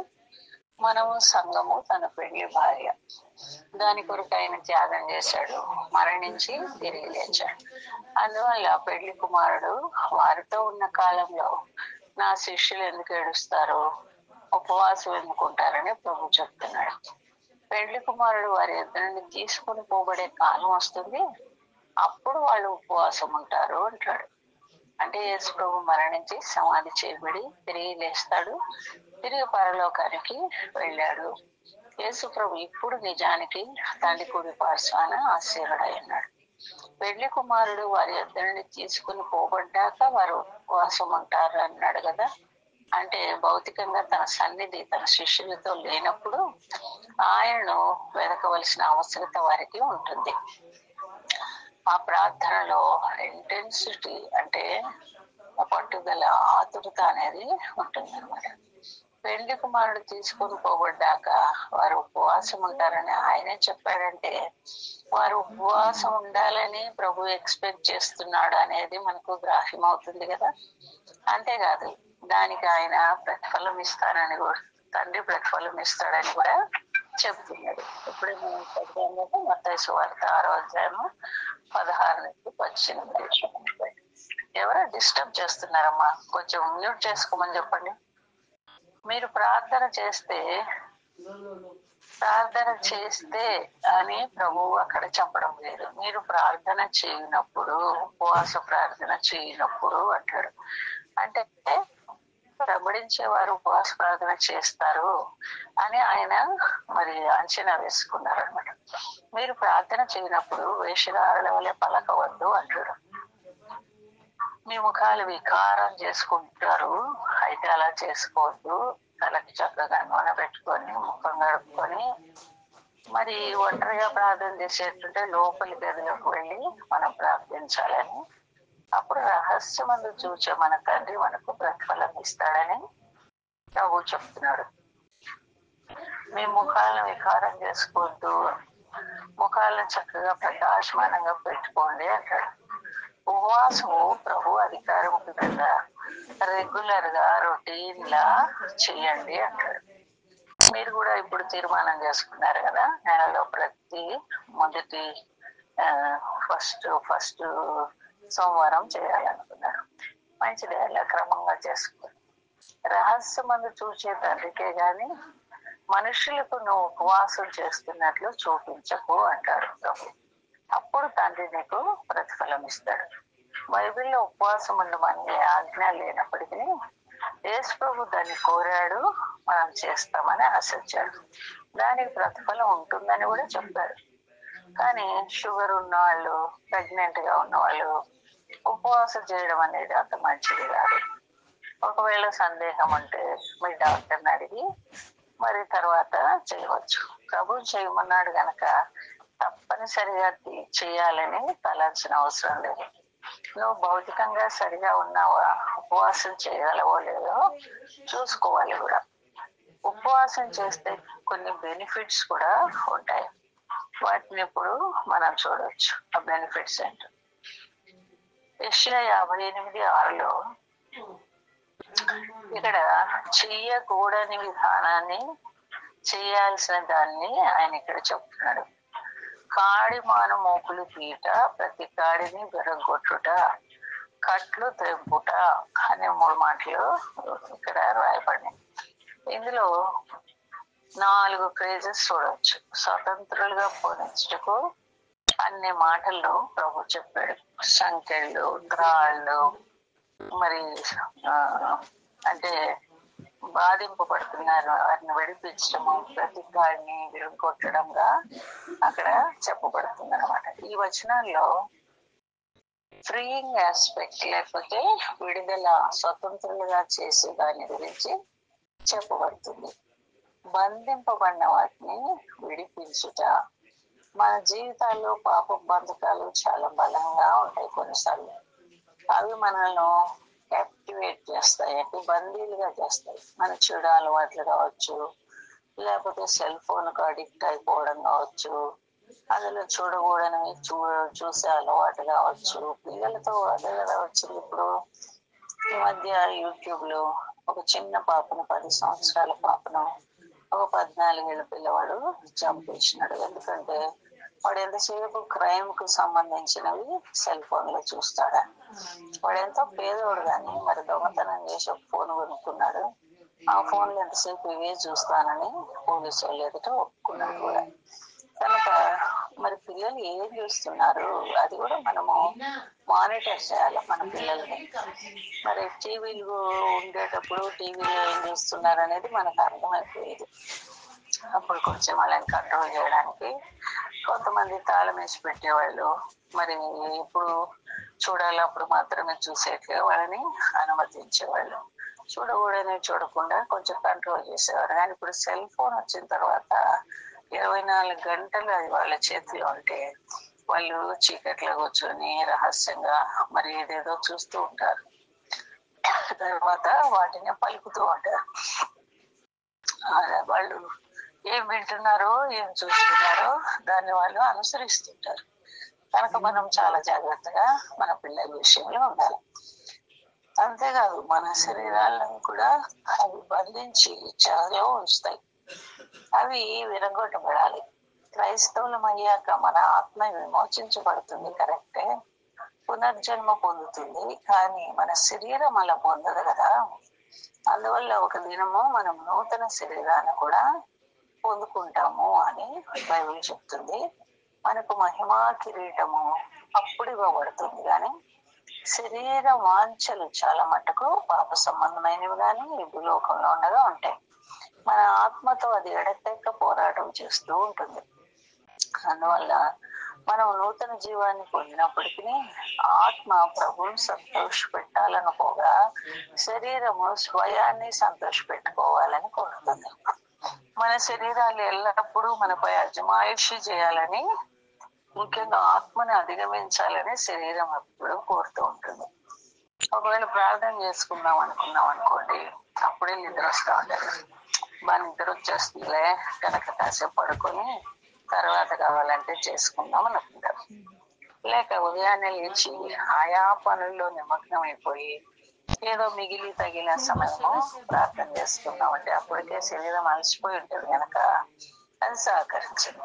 [SPEAKER 1] మనము సంఘము తన పెళ్లి భార్య. దాని కొరకు ఆయన త్యాగం చేశాడు, మరణించి తిరిగి లేచాడు. అందువల్ల పెళ్లి కుమారుడు వారితో ఉన్న కాలంలో నా శిష్యులు ఎందుకు ఏడుస్తారు, ఉపవాసం ఎందుకుంటారని ప్రభు చెప్తున్నాడు. పెళ్లి కుమారుడు వారి ఇద్దరిని తీసుకుని పోబడే కాలం వస్తుంది, అప్పుడు వాళ్ళు ఉపవాసం ఉంటారు అంటాడు. అంటే యేసు ప్రభు మరణించి సమాధి చేయబడి తిరిగి లేస్తాడు, తిరిగి పరలోకానికి వెళ్ళాడు. యేసు ప్రభు ఇప్పుడు నిజానికి తండ్రి కుడి పార్శ్వాన ఆశీనుడై ఉన్నాడు. పెళ్లి కుమారుడు వారి ఇద్దరిని తీసుకుని పోబడ్డాక వారు ఉపవాసం ఉంటారు అన్నాడు కదా. అంటే భౌతికంగా తన సన్నిధి తన శిష్యులతో లేనప్పుడు ఆయనను వెతకవలసిన అవసరత వారికి ఉంటుంది. ఆ ప్రార్థనలో ఇంటెన్సిటీ అంటే పట్టుదల, ఆతురత అనేది ఉంటుంది అనమాట. పెళ్లి కుమారుడు తీసుకొని పోబడ్డాక వారు ఉపవాసం ఉంటారని ఆయనే చెప్పాడంటే వారు ఉపవాసం ఉండాలని ప్రభు ఎక్స్పెక్ట్ చేస్తున్నాడు అనేది మనకు గ్రాహ్యం అవుతుంది కదా. అంతేకాదు, దానికి ఆయన ప్రతిఫలం ఇస్తానని కూడా, తండ్రి ప్రతిఫలం ఇస్తాడని కూడా చెప్తున్నాడు. ఇప్పుడే మనం చదివాము మత్తయి సువార్త 6:16-18. ఎవరో డిస్టర్బ్ చేస్తున్నారమ్మా, కొంచెం మ్యూట్ చేసుకోమని చెప్పండి. మీరు ప్రార్థన చేస్తే అని ప్రభువు అక్కడ చెప్పడం లేదు. మీరు ప్రార్థన చేయనప్పుడు, ఉపవాస ప్రార్థన చేయనప్పుడు అంటాడు. అంటే ప్రబడించే వారు ఉపవాస ప్రార్థన చేస్తారు అని ఆయన మరి అంచనా వేసుకున్నారు అనమాట. మీరు ప్రార్థన చేయనప్పుడు వేషధారుల వలె పలకవద్దు అంటాడు. మీ ముఖాలు వికారం చేసుకుంటారు, అయితే అలా చేసుకోవద్దు. తలకి చక్కగా నూనె పెట్టుకొని ముఖం గడుపుకొని మరి ఒంటరిగా ప్రార్థన చేసేటుంటే లోపలి గదిలోకి వెళ్ళి మనం ప్రార్థించాలని, అప్పుడు రహస్యమందు చూచే మన తండ్రి మనకు ప్రతిఫలం ఇస్తాడని ప్రభు చెప్తున్నాడు. మీ ముఖాలను వికారం చేసుకోవద్దు, ముఖాలను చక్కగా ప్రకాశమానంగా పెట్టుకోండి అంటాడు. ఉపవాసము ప్రభు అధికారం కదా, రెగ్యులర్ గా రొటీన్ లా చేయండి అంటాడు. మీరు కూడా ఇప్పుడు తీర్మానం చేసుకున్నారు కదా, నెలలో ప్రతి మొదటి ఫస్ట్ సోమవారం చేయాలనుకున్నారు. మంచిది, అలా క్రమంగా చేసుకోండి. రహస్యమందు చూసే తండ్రికే గాని మనుషులకు నువ్వు ఉపవాసం చేస్తున్నట్లు చూపించకు అంటాడు ప్రభు. అప్పుడు తండ్రి నీకు ప్రతిఫలం ఇస్తాడు. బైబిల్లో ఉపవాసం ఉండమని ఆజ్ఞ లేనప్పటికీ యేసు ప్రభు దాన్ని కోరాడు, మనం చేస్తామని ఆశించాడు. దానికి ప్రతిఫలం ఉంటుందని కూడా చెప్పాడు. కానీ షుగర్ ఉన్నవాళ్ళు, ప్రెగ్నెంట్ గా ఉన్నవాళ్ళు ఉపవాసం చేయడం అనేది అంత మంచిది కాదు. ఒకవేళ సందేహం ఉంటే మీ డాక్టర్ని అడిగి మరి తర్వాత చేయవచ్చు. ప్రభు చేయమన్నాడు గనక తప్పనిసరిగా చేయాలని తలాల్సిన అవసరం లేదు. నువ్వు భౌతికంగా సరిగా ఉన్నావా, ఉపవాసం చేయగలవో లేదో చూసుకోవాలి కూడా. ఉపవాసం చేస్తే కొన్ని బెనిఫిట్స్ కూడా ఉంటాయి. వాటిని ఇప్పుడు మనం చూడవచ్చు. ఆ బెనిఫిట్స్ ఏంటో యెషయా 58:6లో ఇక్కడ చెయ్యకూడని విధానాన్ని చేయాల్సిన దాన్ని ఆయన ఇక్కడ చెప్తున్నాడు. కాడి మాను మోకులు పీట, ప్రతి కాడిని విరగొట్టుట, కట్లు తెంపుట అనే 3 మాటలు ఇక్కడ రాయబడినాయి. ఇందులో 4 ఫ్రేజెస్ చూడవచ్చు. స్వతంత్రులుగా పోనించుటకు అన్ని మాటల్లో ప్రభు చెప్పాడు. సంఖ్యలు, త్రాళ్ళు, మరి అంటే బాధింపబడుతున్నారు వారిని విడిపించడము, ప్రతి కాడిని విరగొట్టడంగా అక్కడ చెప్పబడుతుంది అనమాట. ఈ వచనాల్లో ఫ్రీయింగ్ ఆస్పెక్ట్ లేకపోతే విడుదల, స్వతంత్రులుగా చేసే దాని గురించి చెప్పబడుతుంది. బంధింపబడిన వాటిని విడిపించుట. మన జీవితాల్లో పాప బంధకాలు చాలా బలంగా ఉంటాయి. కొన్నిసార్లు అవి మనల్ని యాక్టివేట్ చేస్తాయి, అంటే బందీలుగా చేస్తాయి. మన చెడు అలవాట్లు కావచ్చు, లేకపోతే సెల్ ఫోన్కు అడిక్ట్ అయిపోవడం కావచ్చు, అందులో చూడకూడనివి చూసే అలవాటు కావచ్చు. పిల్లలతో అదే కదా వచ్చింది. ఇప్పుడు ఈ మధ్య యూట్యూబ్ లో ఒక చిన్న పాపను, 10 సంవత్సరాల పాపను ఒక 14 ఏళ్ళ పిల్లవాడు చంపేసినాడు. ఎందుకంటే వాడు ఎంతసేపు క్రైమ్ కు సంబంధించినవి సెల్ ఫోన్ లో చూస్తాడా. వాడు ఎంతో పేదోడు కానీ మరి దొంగతనం చేసి ఒక ఫోన్ కొనుక్కున్నాడు. ఆ ఫోన్ లో ఎంతసేపు ఇవే చూస్తానని పోలీసు వాళ్ళు ఎదుట ఒప్పుకున్నాడు కూడా. కనుక మరి పిల్లలు ఏం చూస్తున్నారు అది కూడా మనము మానిటర్ చేయాలి మన పిల్లల్ని. మరి టీవీలు ఉండేటప్పుడు టీవీలో ఏం చూస్తున్నారు అనేది మనకు అర్థమైపోయేది. అప్పుడు కొంచెం వాళ్ళని కంట్రోల్ చేయడానికి కొంతమంది తాళం వేసి పెట్టేవాళ్ళు. మరి ఎప్పుడు చూడాలి అప్పుడు మాత్రమే చూసేట్లుగా వాళ్ళని అనుమతించేవాళ్ళు. చూడకూడని చూడకుండా కొంచెం కంట్రోల్ చేసేవారు. కానీ ఇప్పుడు సెల్ ఫోన్ వచ్చిన తర్వాత 24 గంటలు అది వాళ్ళ చేతిలో ఉంటే వాళ్ళు చీకట్లో కూర్చొని రహస్యంగా మరి ఏదేదో చూస్తూ ఉంటారు. తర్వాత వాటిని పలుకుతూ ఉంటారు. వాళ్ళు ఏం వింటున్నారో ఏం చూస్తున్నారో దాన్ని వాళ్ళు అనుసరిస్తుంటారు. కనుక మనం చాలా జాగ్రత్తగా మన పిల్లల విషయంలో ఉండాలి. అంతేకాదు మన శరీరాలను కూడా అవి బంధించి చెరలో ఉంచుతాయి. అవి విరగొట్టబడాలి. క్రైస్తవులం అయ్యాక మన ఆత్మ విమోచించబడుతుంది, కరెక్టే, పునర్జన్మ పొందుతుంది. కానీ మన శరీరం అలా పొందదు కదా. అందువల్ల ఒక దినము మనం నూతన శరీరాన్ని కూడా పొందుకుంటాము అని బైబిల్ చెప్తుంది. మనకు మహిమా కిరీటము అప్పుడు ఇవ్వబడుతుంది. కానీ శరీర వాంఛలు చాలా మటుకు పాప సంబంధమైనవి కానీ ఈ భూలోకంలో ఉండగా ఉంటాయి. మన ఆత్మతో అది ఎడతెక్క పోరాటం చేస్తూ ఉంటుంది. అందువల్ల మనం నూతన జీవాన్ని పొందినప్పటికీ ఆత్మ ప్రభువుని సంతోష పెట్టాలనుకోగా శరీరము స్వయాన్ని సంతోష పెట్టుకోవాలని కోరుతుంది. మన శరీరాలు ఎల్లప్పుడూ మనపై అజమాయిషి చేయాలని, ముఖ్యంగా ఆత్మని అధిగమించాలని శరీరం ఎప్పుడు కోరుతూ ఉంటుంది. ఒకవేళ ప్రార్థన చేసుకుందాం అనుకున్నాం అనుకోండి, అప్పుడే నిద్ర వస్తూ ఉంటుంది. బాగా నిద్ర వచ్చేస్తుందిలే కనుక కాసేపు పడుకొని తర్వాత కావాలంటే చేసుకుందాం అనుకుంటారు. లేక ఉదయాన్నే లేచి ఆయా పనుల్లో నిమగ్నం అయిపోయి ఏదో మిగిలి తగిన సమయము ప్రార్థన చేసుకున్నామంటే అప్పటికే శరీరం అలసిపోయి ఉంటుంది కనుక అది సహకరించదు.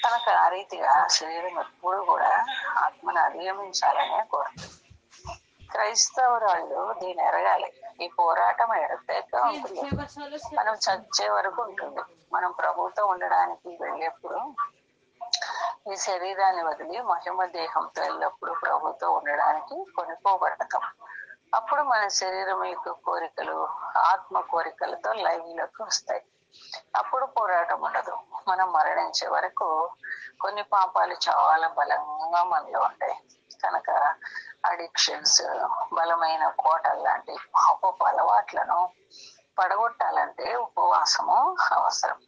[SPEAKER 1] కనుక ఆ రీతిగా శరీరం ఎప్పుడు కూడా ఆత్మను అధిగమించాలనే కోరుతుంది. క్రైస్తవురాళ్ళు దీన్ని ఎరగాలి. ఈ పోరాటం ఎడతెక్క ఉంటుంది, మనం చచ్చే వరకు ఉంటుంది. మనం ప్రభువుతో ఉండడానికి వెళ్ళేప్పుడు ఈ శరీరాన్ని వదిలి మహిమ దేహంతో ఎల్లప్పుడూ ప్రభుతో ఉండడానికి కొనుక్కోబడతాం. అప్పుడు మన శరీరం యొక్క కోరికలు ఆత్మ కోరికలతో లైవ్లోకి వస్తాయి. అప్పుడు పోరాటం ఉండదు. మనం మరణించే వరకు కొన్ని పాపాలు చాలా బలంగా మనలో ఉంటాయి. కనుక అడిక్షన్స్, బలమైన కోటలు లాంటి పాపపు అలవాట్లను పడగొట్టాలంటే ఉపవాసము అవసరం.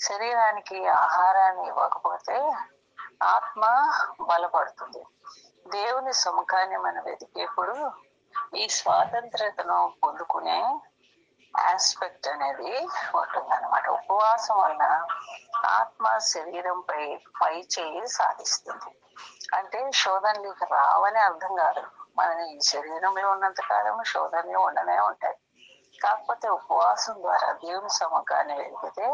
[SPEAKER 1] శరీరానికి ఆహారాన్ని ఇవ్వకపోతే ఆత్మ బలపడుతుంది. దేవుని సముఖాన్ని మనం వెతికేప్పుడు ఈ స్వాతంత్రతను పొందుకునే ఆస్పెక్ట్ అనేది ఉంటుందన్నమాట. ఉపవాసం వలన ఆత్మ శరీరంపై పై చేయి సాధిస్తుంది. అంటే శోధనలు రావని అర్థం కాదు. మన ఈ శరీరంలో ఉన్నంత కాలం శోధనలు ఉండనే ఉంటాయి. కాకపోతే ఉపవాసం ద్వారా దేవుని సముఖాన్ని వెలిగితే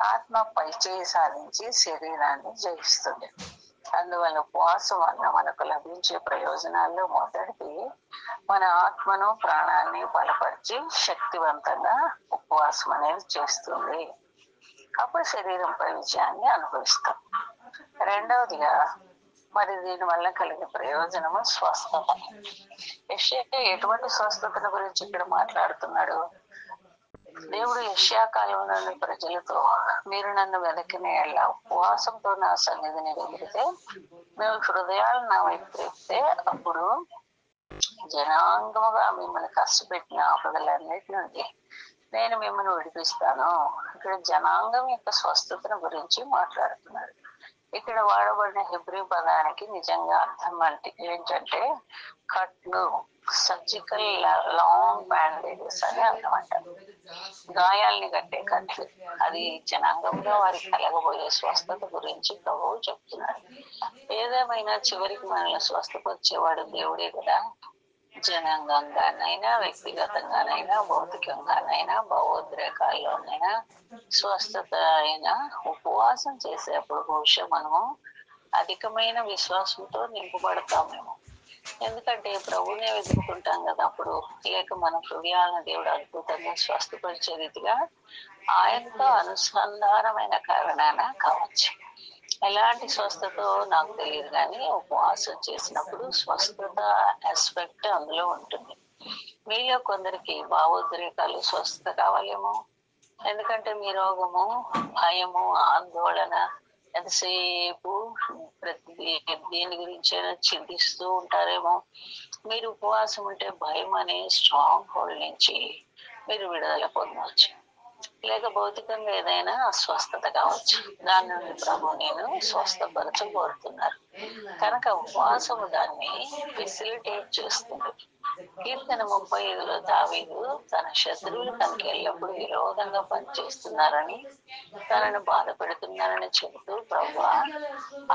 [SPEAKER 1] ఆత్మ పై చేయి సాధించి శరీరాన్ని జయిస్తుంది. అందువల్ల ఉపవాసం వల్ల మనకు లభించే ప్రయోజనాల్లో మొదటిది మన ఆత్మను ప్రాణాన్ని బలపరిచి శక్తివంతంగా ఉపవాసం అనేది చేస్తుంది. అప్పుడు శరీరంపై విజయాన్ని అనుభవిస్తాం. రెండవదిగా మరి దీని వల్ల కలిగే ప్రయోజనము స్వస్థత. యెషయా ఎటువంటి స్వస్థతను గురించి ఇక్కడ మాట్లాడుతున్నాడు? దేవుడు యెషయా కాలంలోని ప్రజలతో, మీరు నన్ను వెదకిన ఎడల ఉపవాసంతో నా సన్నిధిని వెలిగితే, మేము హృదయాలను నా వైపు త్రిప్పితే, అప్పుడు జనాంగముగా మిమ్మల్ని కష్టపెట్టిన ఆపదలన్నిటి నుండి నేను మిమ్మల్ని విడిపిస్తాను. ఇక్కడ జనాంగం యొక్క స్వస్థతను గురించి మాట్లాడుతున్నాడు. ఇక్కడ వాడబడిన హెబ్రీ పదానికి నిజంగా అర్థం ఏంటంటే కట్లు, సర్జికల్ లాంగ్ బ్యాండేజెస్ అని అర్థమంట. గాయాల్ని కట్టే కట్లు. అది జనాంగంలో వారికి కలగబోయే స్వస్థత గురించి ప్రభువు చెప్తున్నాడు. ఏదేమైనా చివరికి మనల్ని స్వస్థపరిచేవాడు దేవుడే కదా. జనాంగంగానైనా, వ్యక్తిగతంగానైనా, భౌతికంగానైనా, భావోద్రేకాల్లోనైనా స్వస్థత అయినా ఉపవాసం చేసేప్పుడు బహుశా మనము అధికమైన విశ్వాసంతో నింపబడతామేమో. ఎందుకంటే ప్రభునే వెతుకుంటాం కదా అప్పుడు. లేక మన హృదయాలను దేవుడు అద్భుతంగా స్వస్థపరిచే రీతిగా ఆయనతో అనుసంధానమైన కారణాన కావచ్చు. ఎలాంటి స్వస్థతో నాకు తెలియదు, కానీ ఉపవాసం చేసినప్పుడు స్వస్థత ఆస్పెక్ట్ అందులో ఉంటుంది. మీలో కొందరికి భావోద్రేకాలు స్వస్థత కావాలేమో. ఎందుకంటే మీ రోగము, భయము, ఆందోళన, ఎంతసేపు ప్రతి దేని గురించైనా చింతిస్తూ ఉంటారేమో. మీరు ఉపవాసం ఉంటే భయం అనే స్ట్రాంగ్ హోల్డ్ నుంచి మీరు విడుదల పొందవచ్చు. లేక భౌతికంగా ఏదైనా అస్వస్థత కావచ్చు. దాని నుండి ప్రభు నేను స్వస్థపరచబోతున్నారు. కనుక ఉపవాసము దాన్ని ఫెసిలిటేట్ చేస్తుంది. కీర్తన 35లో దావీదు తన శత్రువులు తనకి ఎల్లప్పుడూ విరోధంగా పనిచేస్తున్నారని, తనను బాధ పెడుతున్నారని చెబుతూ, ప్రభువా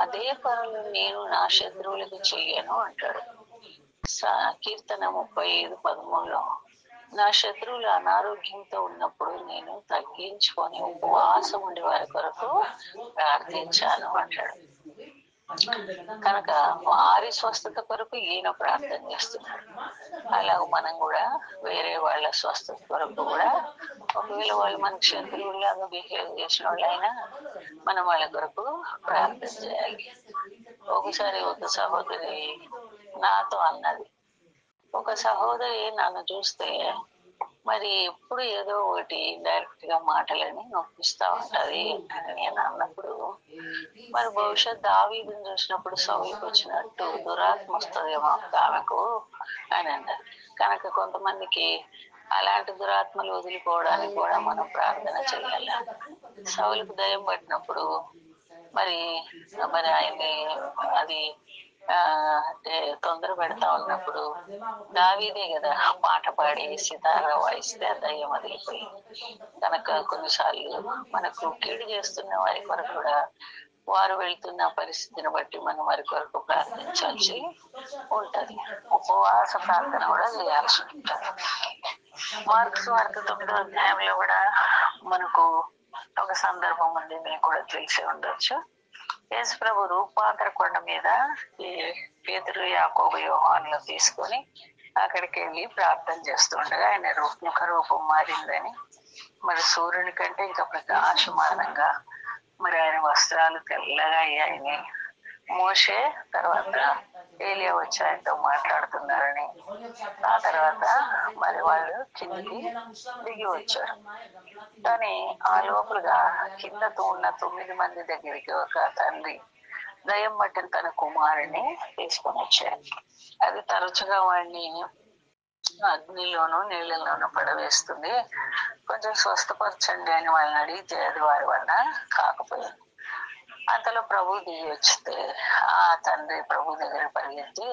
[SPEAKER 1] అదే పనులు నేను నా శత్రువులకు చెయ్యను అంటాడు. కీర్తన 35:13లో నా శత్రువులు అనారోగ్యంతో ఉన్నప్పుడు నేను తగ్గించుకొని ఉపవాసం ఉండి వారి కొరకు ప్రార్థించాను అంటాడు. కనుక వారి స్వస్థత కొరకు ఈయన ప్రార్థన చేస్తున్నాడు. అలాగ మనం కూడా వేరే వాళ్ళ స్వస్థత కొరకు కూడా, ఒకవేళ వాళ్ళు మనకు శత్రువులాగా బిహేవ్ చేసిన వాళ్ళైనా మనం వాళ్ళ కొరకు ప్రార్థన చేయాలి. ఒకసారి ఒక సహోదరి నాతో అన్నది, ఒక సహోదరి నన్ను చూస్తే మరి ఎప్పుడు ఏదో ఒకటి డైరెక్ట్ గా మాటలని నొప్పిస్తా ఉంటది అని నేను అన్నప్పుడు, మరి భవిష్యత్ దావీదుని చూసినప్పుడు సౌలుకు వచ్చినట్టు దురాత్మ వస్తుందేమో ఆమెకు అని అన్నారు. కనుక కొంతమందికి అలాంటి దురాత్మలు వదిలిపోవడానికి కూడా మనం ప్రార్థన చేయాలి. సౌలుకు దయ్యం పట్టినప్పుడు మరి ఆయన్ని అది తొందర పెడతా ఉన్నప్పుడు దావీదే కదా పాట పాడి సితారా వాయిస్తే దయ్యం వదిలిపోయింది. కనుక కొన్నిసార్లు మనకు కీడు చేస్తున్న వారి కొరకు కూడా వారు వెళ్తున్న పరిస్థితిని బట్టి మనం వారి కొరకు ప్రార్థించాల్సి ఉంటది. ఉపవాస ప్రార్థన కూడా చేయాల్సి ఉంటుంది. మార్క్స్ వార్త 9వ అధ్యాయంలో కూడా మనకు ఒక సందర్భం ఉంది, మీకు కూడా తెలిసి ఉండొచ్చు. యేసు ప్రభు రూపాంతర కొండ మీద ఈ పేతురు, యాకోబు, యోహానులను తీసుకొని అక్కడికి వెళ్ళి ప్రార్థన చేస్తుండగా ఆయన ముఖ రూపం మారిందని, మరి సూర్యుని కంటే ఇంకా ప్రకాశమానంగా మరి ఆయన వస్త్రాలు తెల్లగా అయ్యాయని, మోషే తర్వాత ఏలియా వచ్చి ఆయనతో మాట్లాడుతున్నారని, ఆ తర్వాత మరి వాళ్ళు కిందికి దిగి వచ్చారు. కానీ ఆ లోపలుగా కిందతో ఉన్న 9 మంది దగ్గరికి ఒక తండ్రి దయ్యం పట్టిన తన కుమారుని తీసుకొని వచ్చారు. అది తరచుగా వాడిని అగ్నిలోనూ నీళ్ళలోనూ పడవేస్తుంది, కొంచెం స్వస్థపరచండి అని వాళ్ళని అడిగితే అది వారి వల్ల కాకపోయింది. అంతలో ప్రభు దిగి వచ్చితే ఆ తండ్రి ప్రభు దగ్గర పరిగెత్తి,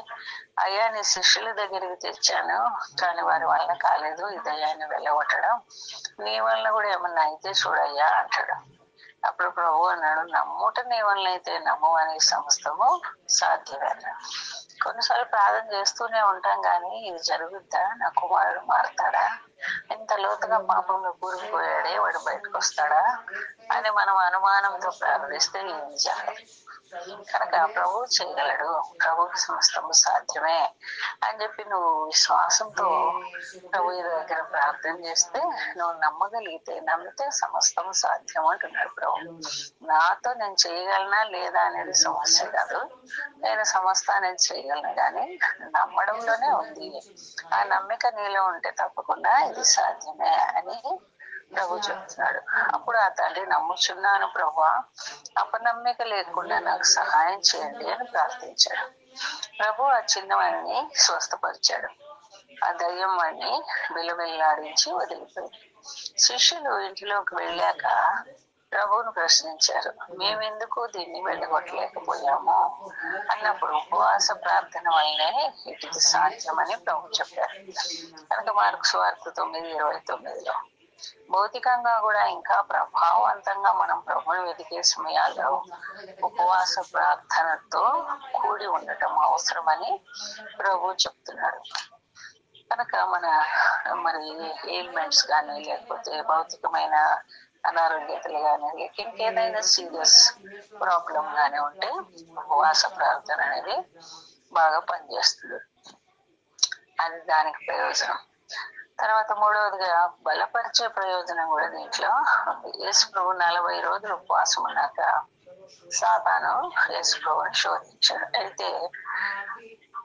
[SPEAKER 1] అయ్యా నీ శిష్యుల దగ్గరికి తెచ్చాను, కానీ వారి వల్ల కాలేదు, ఈ దయ్యాన్ని వెళ్ళగొట్టడం, నీ వల్ల కూడా ఏమన్నా అయితే చూడయ్యా అంటాడు. అప్పుడు ప్రభు అన్నాడు, నమ్ముట నీ వల్ల అయితే నమ్ము అనే సమస్తము సాధ్యమే. కొన్నిసార్లు ప్రార్థన చేస్తూనే ఉంటాం, కానీ ఇది జరుగుద్దా, నా కుమారుడు మారుతాడా, ఇంత లోతుగా పాపంలో కూరుకుపోయాడే వాడు బయటకు వస్తాడా అని మనం అనుమానంతో ప్రార్థిస్తే ఏం జరగదు. కనుక ప్రభు చేయగలడు, ప్రభుకి సమస్తము సాధ్యమే అని చెప్పి నువ్వు విశ్వాసంతో ప్రభు దగ్గర ప్రార్థన చేస్తే, నువ్వు నమ్మగలిగితే, నమ్మితే సమస్తము సాధ్యం అంటున్నాడు ప్రభు. నాతో నేను చేయగలనా లేదా అనేది సమస్య కాదు, నేను సమస్తాన్ని చేయగలను, కానీ నమ్మడంలోనే ఉంది. ఆ నమ్మిక నీలో ఉంటే తప్పకుండా ఇది సాధ్యమే అని ప్రభు చెప్తున్నాడు. అప్పుడు ఆ తండ్రి, నమ్ముచున్నాను ప్రభువా, అపనమ్మిక లేకుండా నాకు సహాయం చేయండి అని ప్రార్థించాడు. ప్రభు ఆ చిన్నవాడిని స్వస్థపరిచాడు. ఆ దయ్యం వాడిని బిలబిల్లాడించి వదిలిపోయింది. శిష్యులు ఇంటిలోకి వెళ్ళాక ప్రభువును ప్రశ్నించారు, మేమెందుకు దీన్ని వెళ్ళగొట్టలేకపోయాము అన్నప్పుడు, ఉపవాస ప్రార్థన వల్లనే ఇటుకి సాధ్యమని ప్రభు చెప్పారు. కనుక మార్కు సువార్త 9:29లో భౌతికంగా కూడా ఇంకా ప్రభావవంతంగా మనం ప్రభుని వెతికే సమయాల్లో ఉపవాస ప్రార్థనతో కూడి ఉండటం అవసరమని ప్రభు చెప్తున్నాడు. కనుక మరి ఎయిల్మెంట్స్ కానీ, లేకపోతే భౌతికమైన అనారోగ్యతలు కానీ, లేక ఇంకేదైనా సీరియస్ ప్రాబ్లం కానీ ఉంటే ఉపవాస ప్రార్థన అనేది బాగా పనిచేస్తుంది. అది దానికి ప్రయోజనం. తర్వాత మూడవదిగా బలపరిచే ప్రయోజనం కూడా దీంట్లో ఉంది. యేసు ప్రభు 40 రోజులు ఉపవాసం ఉన్నాక సాతాను యేసు ప్రభుని శోధించాడు. అయితే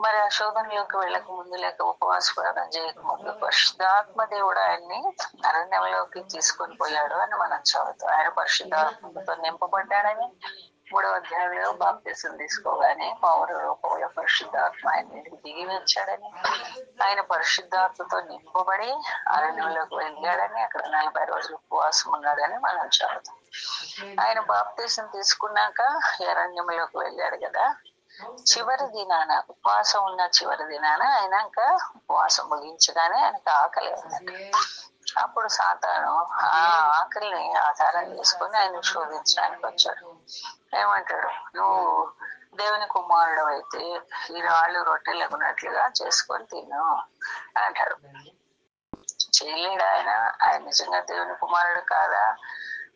[SPEAKER 1] మరి ఆ శోధనలోకి వెళ్ళక ముందు, లేక ఉపవాస ప్రార్థన చేయక ముందు, పరిశుద్ధాత్మ దేవుడు ఆయన్ని అరణ్యంలోకి తీసుకొని పోయాడు అని మనం చదువుతాం. ఆయన పరిశుద్ధాత్మతో నింపబడ్డాడని 3వ అధ్యాయంలో బాప్తిసం తీసుకోగానే పౌర రూపంలో పరిశుద్ధాత్మ ఆయన మీదకి దిగి వచ్చాడని, ఆయన పరిశుద్ధాత్మతో నింపబడి అరణ్యంలోకి వెళ్ళాడని, అక్కడ 40 రోజులు ఉపవాసం ఉన్నాడని మనం చదువుతాం. ఆయన బాప్తిసం తీసుకున్నాక అరణ్యంలోకి వెళ్ళాడు కదా, చివరి దినాన, ఉపవాసం ఉన్న చివరి దినాన అయినాక, ఉపవాసం ముగించగానే ఆయనకు ఆకలి అయిందంట. అప్పుడు సాతాను ఆ ఆకలిని ఆధారం చేసుకుని ఆయన శోధించడానికి వచ్చాడు. ఏమంటాడు, నువ్వు దేవుని కుమారుడు అయితే ఈ రాళ్ళు రొట్టెలు ఎగునట్లుగా చేసుకొని తిను అంటాడు. చేయలేడు ఆయన? ఆయన నిజంగా దేవుని కుమారుడు కాదా?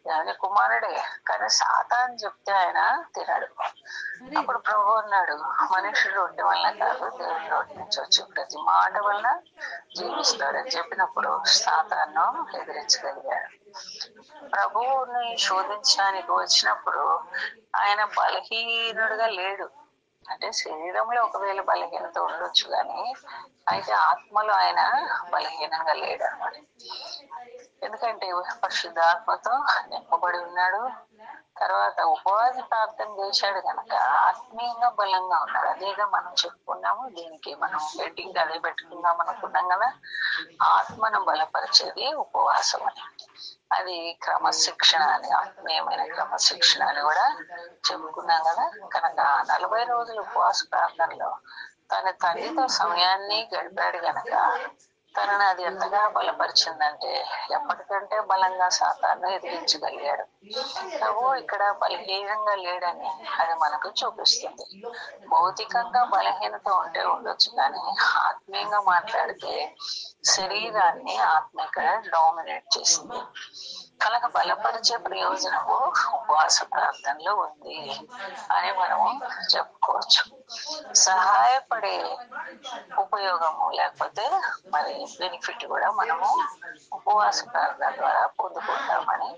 [SPEAKER 1] దేవుని కుమారుడే, కానీ సాతాను చెప్తే ఆయన తినడు. అప్పుడు ప్రభు అన్నాడు, మనుషుడు రొట్టె వలన కాదు, దేవుని నోటి నుంచి వచ్చి ప్రతి మాట వలన జీవిస్తాడని చెప్పినప్పుడు సాతాను ఎదిరించగలిగాడు. ప్రభువుని శోధించడానికి వచ్చినప్పుడు ఆయన బలహీనుడుగా లేడు. అంటే శరీరంలో ఒకవేళ బలహీనత ఉండొచ్చు, కానీ అయితే ఆత్మలో ఆయన బలహీనంగా లేడు అన్నమాట. ఎందుకంటే పరిశుద్ధాత్మతో నింపబడి ఉన్నాడు. తర్వాత ఉపవాస ప్రార్థన చేశాడు కనుక ఆత్మీయంగా బలంగా ఉన్నాడు. అదేగా మనం చెప్పుకున్నాము, దీనికి మనం హెడ్డింగ్ అదే పెట్టుకుందాం అనుకున్నాం కదా, ఆత్మను బలపరిచేది ఉపవాసం అని. అది క్రమశిక్షణ అని, ఆత్మీయమైన క్రమశిక్షణ అని కూడా చెప్పుకున్నాం కదా. కనుక 40 రోజులు ఉపవాస ప్రార్థనలో తన తల్లితో సమయాన్ని గడిపాడు గనక తనను అది ఎంతగా బలపరిచిందంటే ఎప్పటికంటే బలంగా సాతాన్ని ఎదిరించగలిగాడు. ప్రభు ఇక్కడ బలహీనంగా లేడని అది మనకు చూపిస్తుంది. భౌతికంగా బలహీనత ఉంటే ఉండొచ్చు, కానీ ఆత్మీయంగా మాట్లాడితే శరీరాన్ని ఆత్మ ఇక్కడ డామినేట్ చేసింది. కనుక బలపరిచే ప్రయోజనము ఉపవాస ప్రార్థనలో ఉంది అని మనము చెప్పుకోవచ్చు. సహాయపడే ఉపయోగము లేకపోతే మరి బెనిఫిట్ కూడా మనము ఉపవాస ప్రార్థన ద్వారా పొందుకుంటామని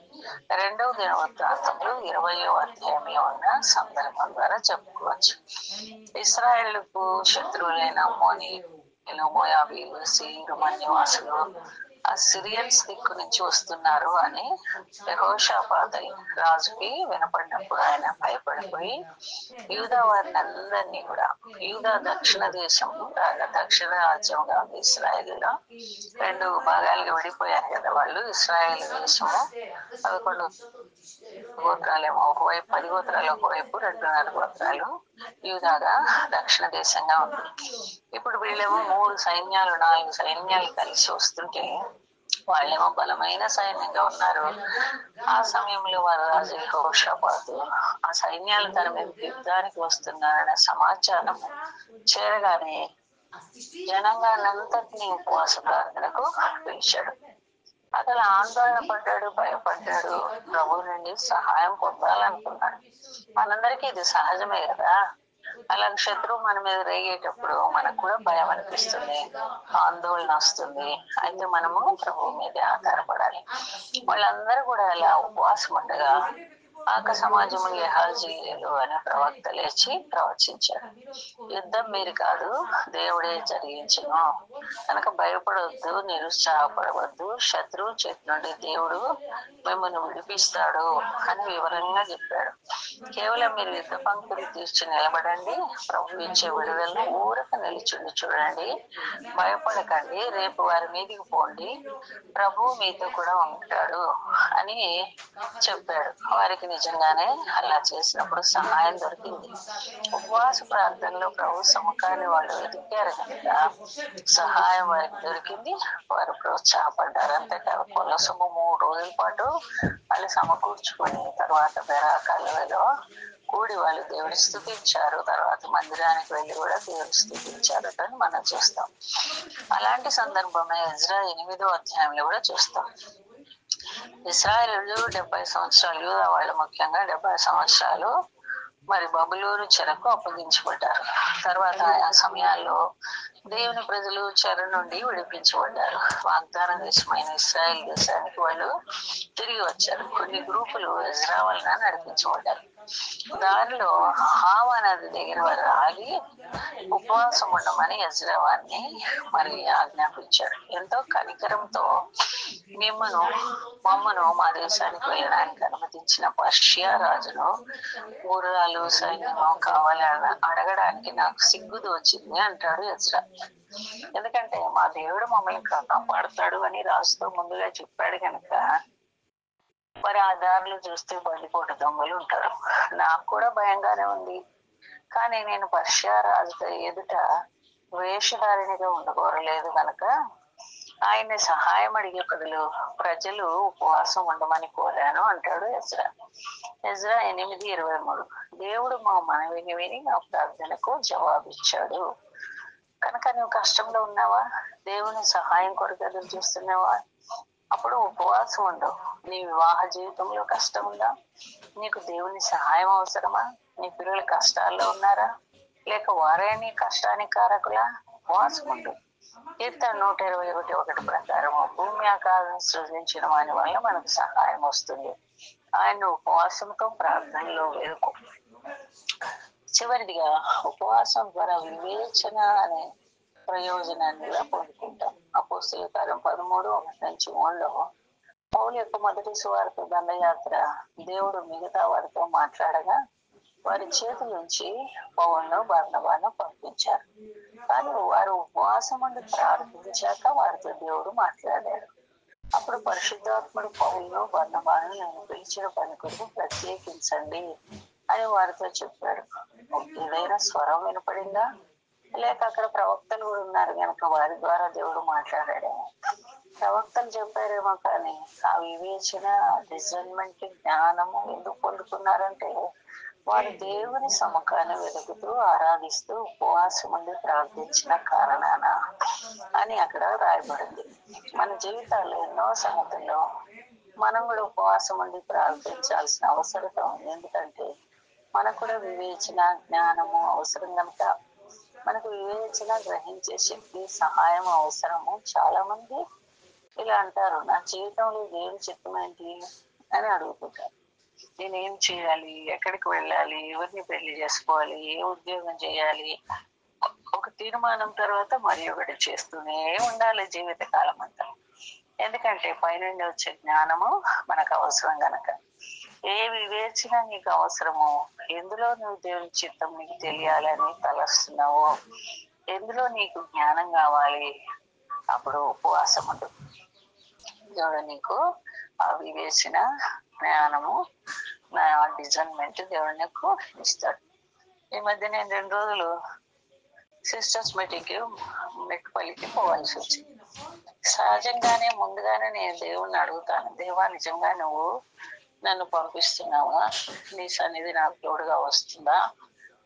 [SPEAKER 1] 2వ దినవృత్తాంతములు 20వ అధ్యాయంలో ఉన్న సందర్భం ద్వారా చెప్పుకోవచ్చు. ఇశ్రాయేలుకు శత్రువులైన అమ్మోనీయులు, మోయాబీలు, సీరు నివాసులు ఆ సిరియన్స్ దిక్కు నుంచి వస్తున్నారు అని యెహోషాపాతు రాజుకి వినపడినప్పుడు ఆయన భయపడిపోయి యూదా వారిని అందరినీ కూడా, యూదా దక్షిణ దేశం దక్షిణ రాజ్యంగా ఉంది ఇశ్రాయేలులో 2 భాగాలుగా విడిపోయారు కదా వాళ్ళు. ఇశ్రాయేల్ దేశము 11 గోత్రాలేమో ఒకవైపు, 10 గోత్రాలు ఒకవైపు, 2.5 గోత్రాలు యూదాగా దక్షిణ దేశంగా ఉంది. ఇప్పుడు వీళ్ళేమో 3 సైన్యాలు 4 సైన్యాలు కలిసి వస్తుంటే వాళ్ళేమో బలమైన సైన్యంగా ఉన్నారు. ఆ సమయంలో వారు రాజు యెహోషాపాతు ఆ సైన్యాలు తన మీద యుద్ధానికి వస్తున్నారన్న సమాచారం చేరగానే జనాంగాన్నంతటినీ ఉపవాస ప్రార్థనకు పిలిచాడు. అతను ఆందోళన పడ్డాడు, భయపడ్డాడు, ప్రభు నుండి సహాయం పొందాలనుకున్నాడు. మనందరికీ ఇది సహజమే కదా. అలాగే శత్రువు మన మీద రేగేటప్పుడు మనకు కూడా భయం అనిపిస్తుంది, ఆందోళన వస్తుంది. అయితే మనము ప్రభు మీద ఆధారపడాలి. వాళ్ళందరూ కూడా అలా ఉపవాసం ఉండగా ఆక సమాజము యెహజీయేలు అనే ప్రవక్త లేచి ప్రవచించాడు. యుద్ధం మీరు కాదు, దేవుడే జరిగించును కనుక భయపడవద్దు, నిరుత్సాహపడవద్దు. శత్రువు చేతి నుండి దేవుడు మిమ్మల్ని విడిపిస్తాడు అని వివరంగా చెప్పాడు. కేవలం మీరు యుద్ధ పంక్తులు తీర్చి నిలబడండి. ప్రభు ఇచ్చే విడుదలను ఊరక నిలిచుండి చూడండి. భయపడకండి, రేపు వారి మీదికి పోండి, ప్రభు మీతో కూడా ఉంటాడు అని చెప్పాడు. వారికి నిజంగానే అలా చేసినప్పుడు సహాయం దొరికింది. ఉపవాస ప్రార్థనలో ప్రభు సముఖాన్ని వాళ్ళు వెతికారు కనుక సహాయం వారికి దొరికింది. వారు ప్రోత్సాహపడ్డారు. అంతేకాదు కొలసము 3 రోజుల పాటు వాళ్ళు సమకూర్చుకొని తర్వాత బెరాకాలలో కూడి వాళ్ళు దేవుని స్తుతించారు. తర్వాత మందిరానికి వెళ్ళి కూడా దేవుని స్తుతించారు అని మనం చూస్తాం. అలాంటి సందర్భమే ఎజ్రా 8వ అధ్యాయంలో కూడా చూస్తాం. ఇశ్రాయేలీయులు 70 సంవత్సరాలు, యూదా వాళ్ళు ముఖ్యంగా 70 సంవత్సరాలు మరి బబులోను చెరకు అప్పగించబడ్డారు. తర్వాత ఆ సమయాల్లో దేవుని ప్రజలు చెర నుండి విడిపించబడ్డారు. వాగ్దాన దేశమైన ఇశ్రాయేల్ దేశానికి వాళ్ళు తిరిగి వచ్చారు. కొన్ని గ్రూపులు ఎజ్రా వలన నడిపించబడ్డారు. దారిలో హావా నది దగ్గర వారు ఆగి ఉపవాసం ఉండమని ఎజ్రా వారిని మరి ఆజ్ఞాపించాడు. ఎంతో కనికరంతో మమ్మను మా దేశానికి వెళ్ళడానికి అనుమతించిన పర్షియా రాజును గుర్రాలు సైన్యము కావాలని అడగడానికి నాకు సిగ్గు దోచింది అంటాడు ఎజ్రా. ఎందుకంటే మా దేవుడు మమ్మల్ని కాపాడుతాడు అని రాజుతో ముందుగా చెప్పాడు కనుక మరి ఆ దారులు చూస్తే బందిపోటు దొంగలు ఉంటారు. నాకు కూడా భయంగానే ఉంది. కానీ నేను పర్షియా రాజుతో ఎదుట వేషధారిణిగా ఉండకూడలేదు కనుక ఆయన్ని సహాయం అడిగే బదులు ప్రజలు ఉపవాసం ఉండమని కోరాను అంటాడు ఎజ్రా. ఎజ్రా 8:23. దేవుడు మా మనవిని విని నా ప్రార్థనకు జవాబిచ్చాడు. కనుక నువ్వు కష్టంలో ఉన్నావా, దేవుని సహాయం కొరకు ఎదురు చూస్తున్నావా, అప్పుడు ఉపవాసం ఉండవు. నీ వివాహ జీవితంలో కష్టం ఉందా, నీకు దేవుని సహాయం అవసరమా, నీ పిల్లలు కష్టాల్లో ఉన్నారా, లేక వారే నీ కష్టానికి కారకులా, ఉపవాసం ఉండు. కీర్తన 121:1 ప్రకారం భూమి ఆకాశం సృజించిన వాని వల్ల మనకు సహాయం వస్తుంది. ఆయన ఉపవాసంతో ప్రార్థనలో వేడుకో. చివరిదిగా ఉపవాసం ద్వారా వివేచన అనే ప్రయోజనాన్ని కూడా పొందుకుంటాం. అపోస్తలుల కార్యం 13:1-3లో పౌలు యొక్క మొదటి సువార్త దండయాత్ర దేవుడు మిగతా వారితో మాట్లాడగా వారి చేతుల నుంచి పౌలును బర్నబాను పంపించారు. కానీ వారు ఉపవాసం ఉండి ప్రార్థించాక వారితో దేవుడు మాట్లాడాడు. అప్పుడు పరిశుద్ధాత్ముడు పౌలును బర్నబాను నేను పిలిచిన పని కొరకు ప్రత్యేకించండి అని వారితో చెప్పాడు. ఏదైనా స్వరం వినపడిందా, లేక అక్కడ ప్రవక్తలు కూడా ఉన్నారు కనుక వారి ద్వారా దేవుడు మాట్లాడాడేమో. ప్రవక్తలు చెప్పారేమో, కానీ ఆ వివేచన, డిజైన్మెంట్, జ్ఞానము ఎందుకు పొందుకున్నారంటే వారు దేవుని సముఖాన్ని వెతుకుతూ ఆరాధిస్తూ ఉపవాసం ఉండి ప్రార్థించిన కారణాన అని అక్కడ రాయబడింది. మన జీవితాల్లో ఎన్నో సంగతుల్లో మనం కూడా ఉపవాసం ఉండి ప్రార్థించాల్సిన అవసరం ఉంది. ఎందుకంటే మనకు కూడా వివేచన, జ్ఞానము అవసరం కనుక మనకు వివేచన, గ్రహించే శక్తి, సహాయం అవసరము. చాలా మంది ఇలా అంటారు, నా జీవితంలో దేవుని చిత్తం ఏంటి అని అడుగుతుంటారు. నేనేం చేయాలి, ఎక్కడికి వెళ్ళాలి, ఎవరిని పెళ్లి చేసుకోవాలి, ఏ ఉద్యోగం చేయాలి, ఒక తీర్మానం తర్వాత మరి ఒకటి చేస్తూనే ఉండాలి జీవిత కాలం అంతా. ఎందుకంటే పైనుండి వచ్చే జ్ఞానము మనకు అవసరం గనక. ఏ వివేచన నీకు అవసరమో, ఎందులో నువ్వు దేవుని చిత్తం నీకు తెలియాలని తలస్తున్నావో, ఎందులో నీకు జ్ఞానం కావాలి, అప్పుడు ఉపవాసం ఉండు. దేవుడు నీకు ఆ వివేచన, జ్ఞానము నా డిజైన్మెంట్ దేవుడు నాకు ఇస్తాడు. ఈ మధ్య నేను 2 రోజులు సిస్టర్స్ మీటింగ్ కి మెట్టుపల్లికి పోవాల్సి వచ్చింది. సహజంగానే ముందుగానే నేను దేవుణ్ణి అడుగుతాను, దేవా నిజంగా నువ్వు నన్ను పంపిస్తున్నావా, నీ సన్నిధి నాకు తోడుగా వస్తుందా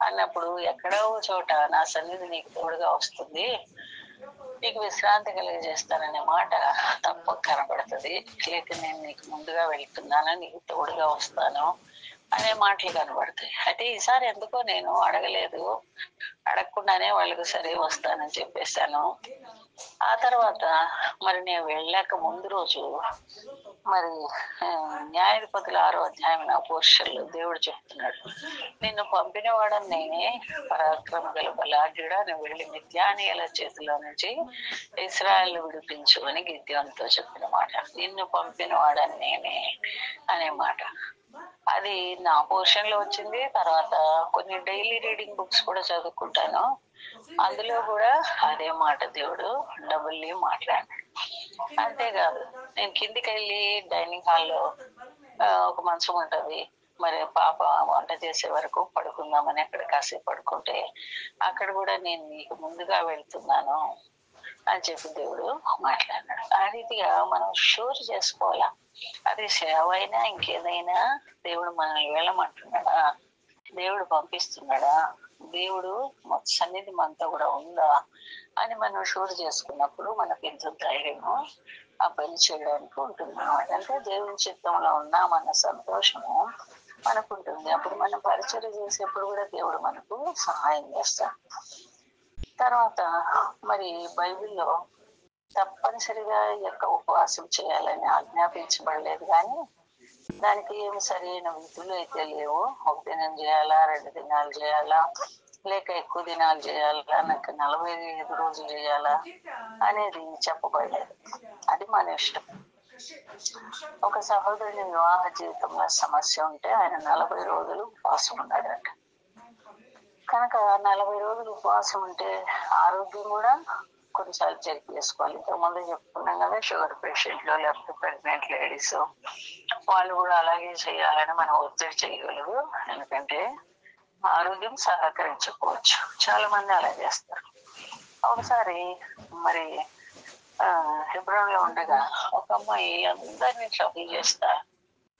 [SPEAKER 1] అన్నప్పుడు ఎక్కడో చోట నా సన్నిధి నీకు తోడుగా వస్తుంది, నీకు విశ్రాంతి కలిగజేస్తాననే మాట తప్పక కనబడుతుంది. లేక నేను నీకు ముందుగా వెళ్తున్నాను, నీకు తోడుగా వస్తాను అనే మాటలు కనబడతాయి. అయితే ఈసారి ఎందుకో నేను అడగలేదు, అడగకుండానే వాళ్ళకు సరే వస్తానని చెప్పేశాను. ఆ తర్వాత మరి నేను వెళ్ళాక ముందు రోజు మరి న్యాయాధిపతుల 6వ అధ్యాయం నా పోర్షన్లో దేవుడు చెప్తున్నాడు, నిన్ను పంపిన వాడని నేనే, పరాక్రమ గల బలాఢ్యుడా, నువ్వు వెళ్ళి మిద్యానీయుల చేతిలో నుంచి ఇశ్రాయేలు విడిపించు అని గిద్యోనుతో చెప్పిన మాట. నిన్ను పంపిన వాడని నేనే అనే మాట అది నా పోర్షన్ లో వచ్చింది. తర్వాత కొన్ని డైలీ రీడింగ్ బుక్స్ కూడా చదువుకుంటాను, అందులో కూడా అదే మాట దేవుడు డబుల్లీ మాట్లాడాడు. అంతేకాదు, నేను కిందికి వెళ్ళి డైనింగ్ హాల్లో ఒక మంచం ఉంటది, మరి పాప వంట చేసే వరకు పడుకుందామని అక్కడ కాసేపు పడుకుంటే అక్కడ కూడా నేను నీకు ముందుగా వెళ్తున్నాను అని చెప్పి దేవుడు మాట్లాడినాడు. ఆ రీతిగా మనం షూర్ చేసుకోవాలా, అది సేవ అయినా ఇంకేదైనా దేవుడు మనల్ని వెళ్ళమంటున్నాడా, దేవుడు పంపిస్తున్నాడా, దేవుడు సన్నిధి మనతో కూడా ఉందా అని మనం షూర్ చేసుకున్నప్పుడు మనకు ఎంతో ధైర్యము ఆ పని చేయడానికి ఉంటుంది అన్నమాట. అంటే దేవుని చిత్తంలో ఉన్నామన్న సంతోషము మనకు ఉంటుంది. అప్పుడు మనం పరిచయం చేసేప్పుడు కూడా దేవుడు మనకు సహాయం చేస్తాడు. తర్వాత మరి బైబిల్లో తప్పనిసరిగా ఈ యొక్క ఉపవాసం చేయాలని ఆజ్ఞాపించబడలేదు, కానీ దానికి ఏమి సరైన విధులు అయితే లేవు. 1 దినం చేయాలా, 2 దినాలు చేయాలా, లేక ఎక్కువ దినాలు చేయాలా, నాకు 45 రోజులు చేయాలా అనేది చెప్పబడలేదు. అది మన ఇష్టం. ఒక సహోదరుని వివాహ జీవితంలో సమస్య ఉంటే ఆయన 40 రోజులు ఉపవాసం ఉన్నాడంట. కనుక 40 రోజులు ఉపవాసం ఉంటే ఆరోగ్యం కూడా కొన్నిసార్లు చెక్ చేసుకోవాలి. ఇంతకుముందు చెప్పుకున్నాం కదా, షుగర్ పేషెంట్లు లేకపోతే ప్రెగ్నెంట్ లేడీస్ వాళ్ళు కూడా అలాగే చేయాలని మనం ఒత్తిడి చేయగలరు. ఎందుకంటే ఆరోగ్యం సహకరించుకోవచ్చు, చాలా మంది అలా చేస్తారు. ఒకసారి మరి హెబ్రోన్ లో ఉండగా ఒక అమ్మాయి అందరినీ ట్రబుల్ చేస్తా,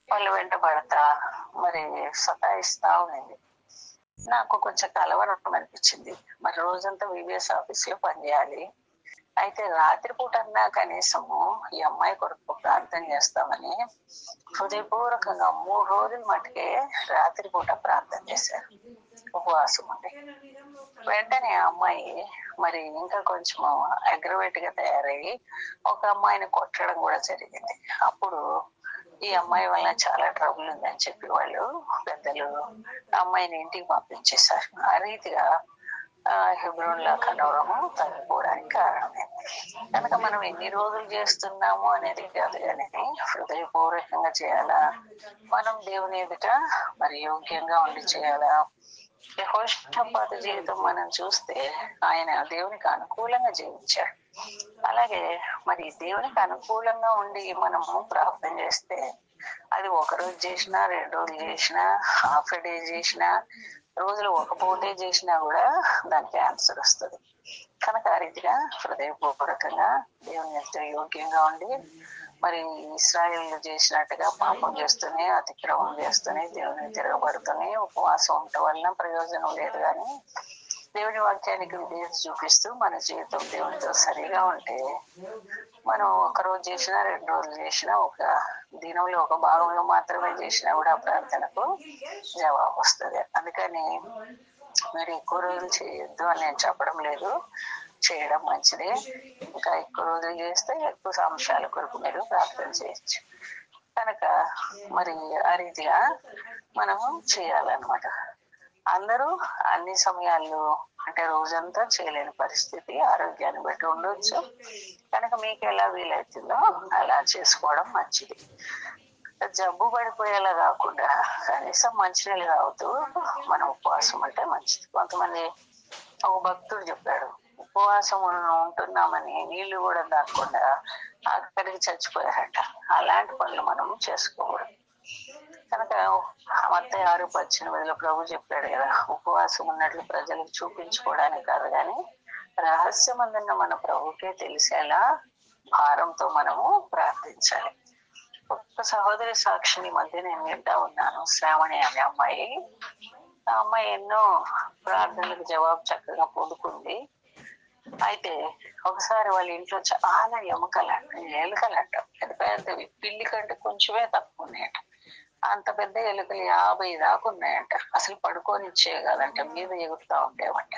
[SPEAKER 1] వాళ్ళు వెంట పడతా, మరి సతాయిస్తా ఉన్నది. నాకు కొంచెం కలవరం అనిపించింది. మరి రోజంతా వివిఎస్ ఆఫీస్ లో పనిచేయాలి, అయితే రాత్రిపూట అన్నా కనీసము ఈ అమ్మాయి కొరకు ప్రార్థన చేస్తామని హృదయపూర్వకంగా 3 రోజుల మటుకే రాత్రిపూట ప్రార్థన చేశారు ఉపవాసం ఉండి. వెంటనే ఆ అమ్మాయి మరి ఇంకా కొంచెం అగ్రవేట్ గా తయారయ్యి ఒక అమ్మాయిని కొట్టడం కూడా జరిగింది. అప్పుడు ఈ అమ్మాయి వల్ల చాలా ట్రబుల్ ఉందని చెప్పి వాళ్ళు పెద్దలు అమ్మాయిని ఇంటికి పంపించేశారు. ఆ రీతిగా హెబ్రోన్ లా కలవరము తగ్గిపోవడానికి కారణమే. కనుక మనం ఎన్ని రోజులు చేస్తున్నాము అనేది కాదు, కానీ హృదయపూర్వకంగా చేయాలా, మనం దేవుని ఎదుట మరి యోగ్యంగా ఉండి చేయాలా. యెహోషాపాతు జీవితం మనం చూస్తే ఆయన దేవునికి అనుకూలంగా జీవించాడు. అలాగే మరి దేవునికి అనుకూలంగా ఉండి మనము ప్రార్థన చేస్తే అది 1 రోజు చేసినా, 2 రోజులు చేసినా, హాఫ్ డే చేసినా, రోజులు ఒక పూటే చేసినా కూడా దానికి ఆన్సర్ వస్తుంది. కనుక ఆ రీతిగా హృదయపూర్వకంగా దేవుని ఎంతో యోగ్యంగా ఉండి మరి ఇశ్రాయేలు చేసినట్టుగా పాపం చేస్తూనే, అతిక్రమం చేస్తూనే, దేవుని తిరగబడుతూనే ఉపవాసం ఉండటం వలన ప్రయోజనం లేదు. కానీ దేవుని వాక్యానికి విధేయత చూపిస్తూ మన జీవితం దేవునితో సరిగా ఉంటే మనం 1 రోజు చేసినా, 2 రోజులు చేసినా, ఒక దినంలో ఒక భాగంలో మాత్రమే చేసినా కూడా ప్రార్థనకు జవాబు వస్తుంది. అందుకని మీరు ఎక్కువ రోజులు చేయొద్దు అని నేను చెప్పడం లేదు, చేయడం మంచిదే. ఇంకా ఎక్కువ రోజులు చేస్తే ఎక్కువ అంశాల కొరకు మీరు ప్రార్థన చేయొచ్చు. కనుక మరి ఆ రీతిగా మనము చేయాలన్నమాట. అందరూ అన్ని సమయాల్లో అంటే రోజంతా చేయలేని పరిస్థితి ఆరోగ్యాన్ని బట్టి ఉండొచ్చు. కనుక మీకు ఎలా వీలవుతుందో అలా చేసుకోవడం మంచిది. జబ్బు పడిపోయేలా కాకుండా కనీసం మంచినీళ్ళు తాగుతూ మనం ఉపవాసం అంటే మంచిది. కొంతమంది ఒక భక్తుడు చెప్పాడు, ఉపవాసం ఉంటున్నామని నీళ్లు కూడా తాగకుండా అక్కడికి చచ్చిపోయారట. అలాంటి పనులు మనం చేసుకోకూడదు. కనుక మత్తయి 6:18 ప్రభు చెప్పాడు కదా, ఉపవాసం ఉన్నట్లు ప్రజలకు చూపించుకోవడానికి కాదు కానీ రహస్యమందున్న మన ప్రభుకే తెలిసేలా భారంతో మనము ప్రార్థించాలి. ఒక సహోదరి సాక్షిని మధ్య నేను వింటా ఉన్నాను. శ్రావణి అనే అమ్మాయి. ఆ అమ్మాయి ఎన్నో ప్రార్థనలకు జవాబు చక్కగా పొందుకుంది. అయితే ఒకసారి వాళ్ళ ఇంట్లో చాలా ఎలుకలంట, పెద్ద పెద్దవి, పిల్లి కంటే కొంచెమే తక్కువ ఉన్నాయట. అంత పెద్ద ఎలుకలు 50 దాకా ఉన్నాయంట. అసలు పడుకోనిచ్చే కాదంట, మీద ఎగురుతా ఉండేవంట.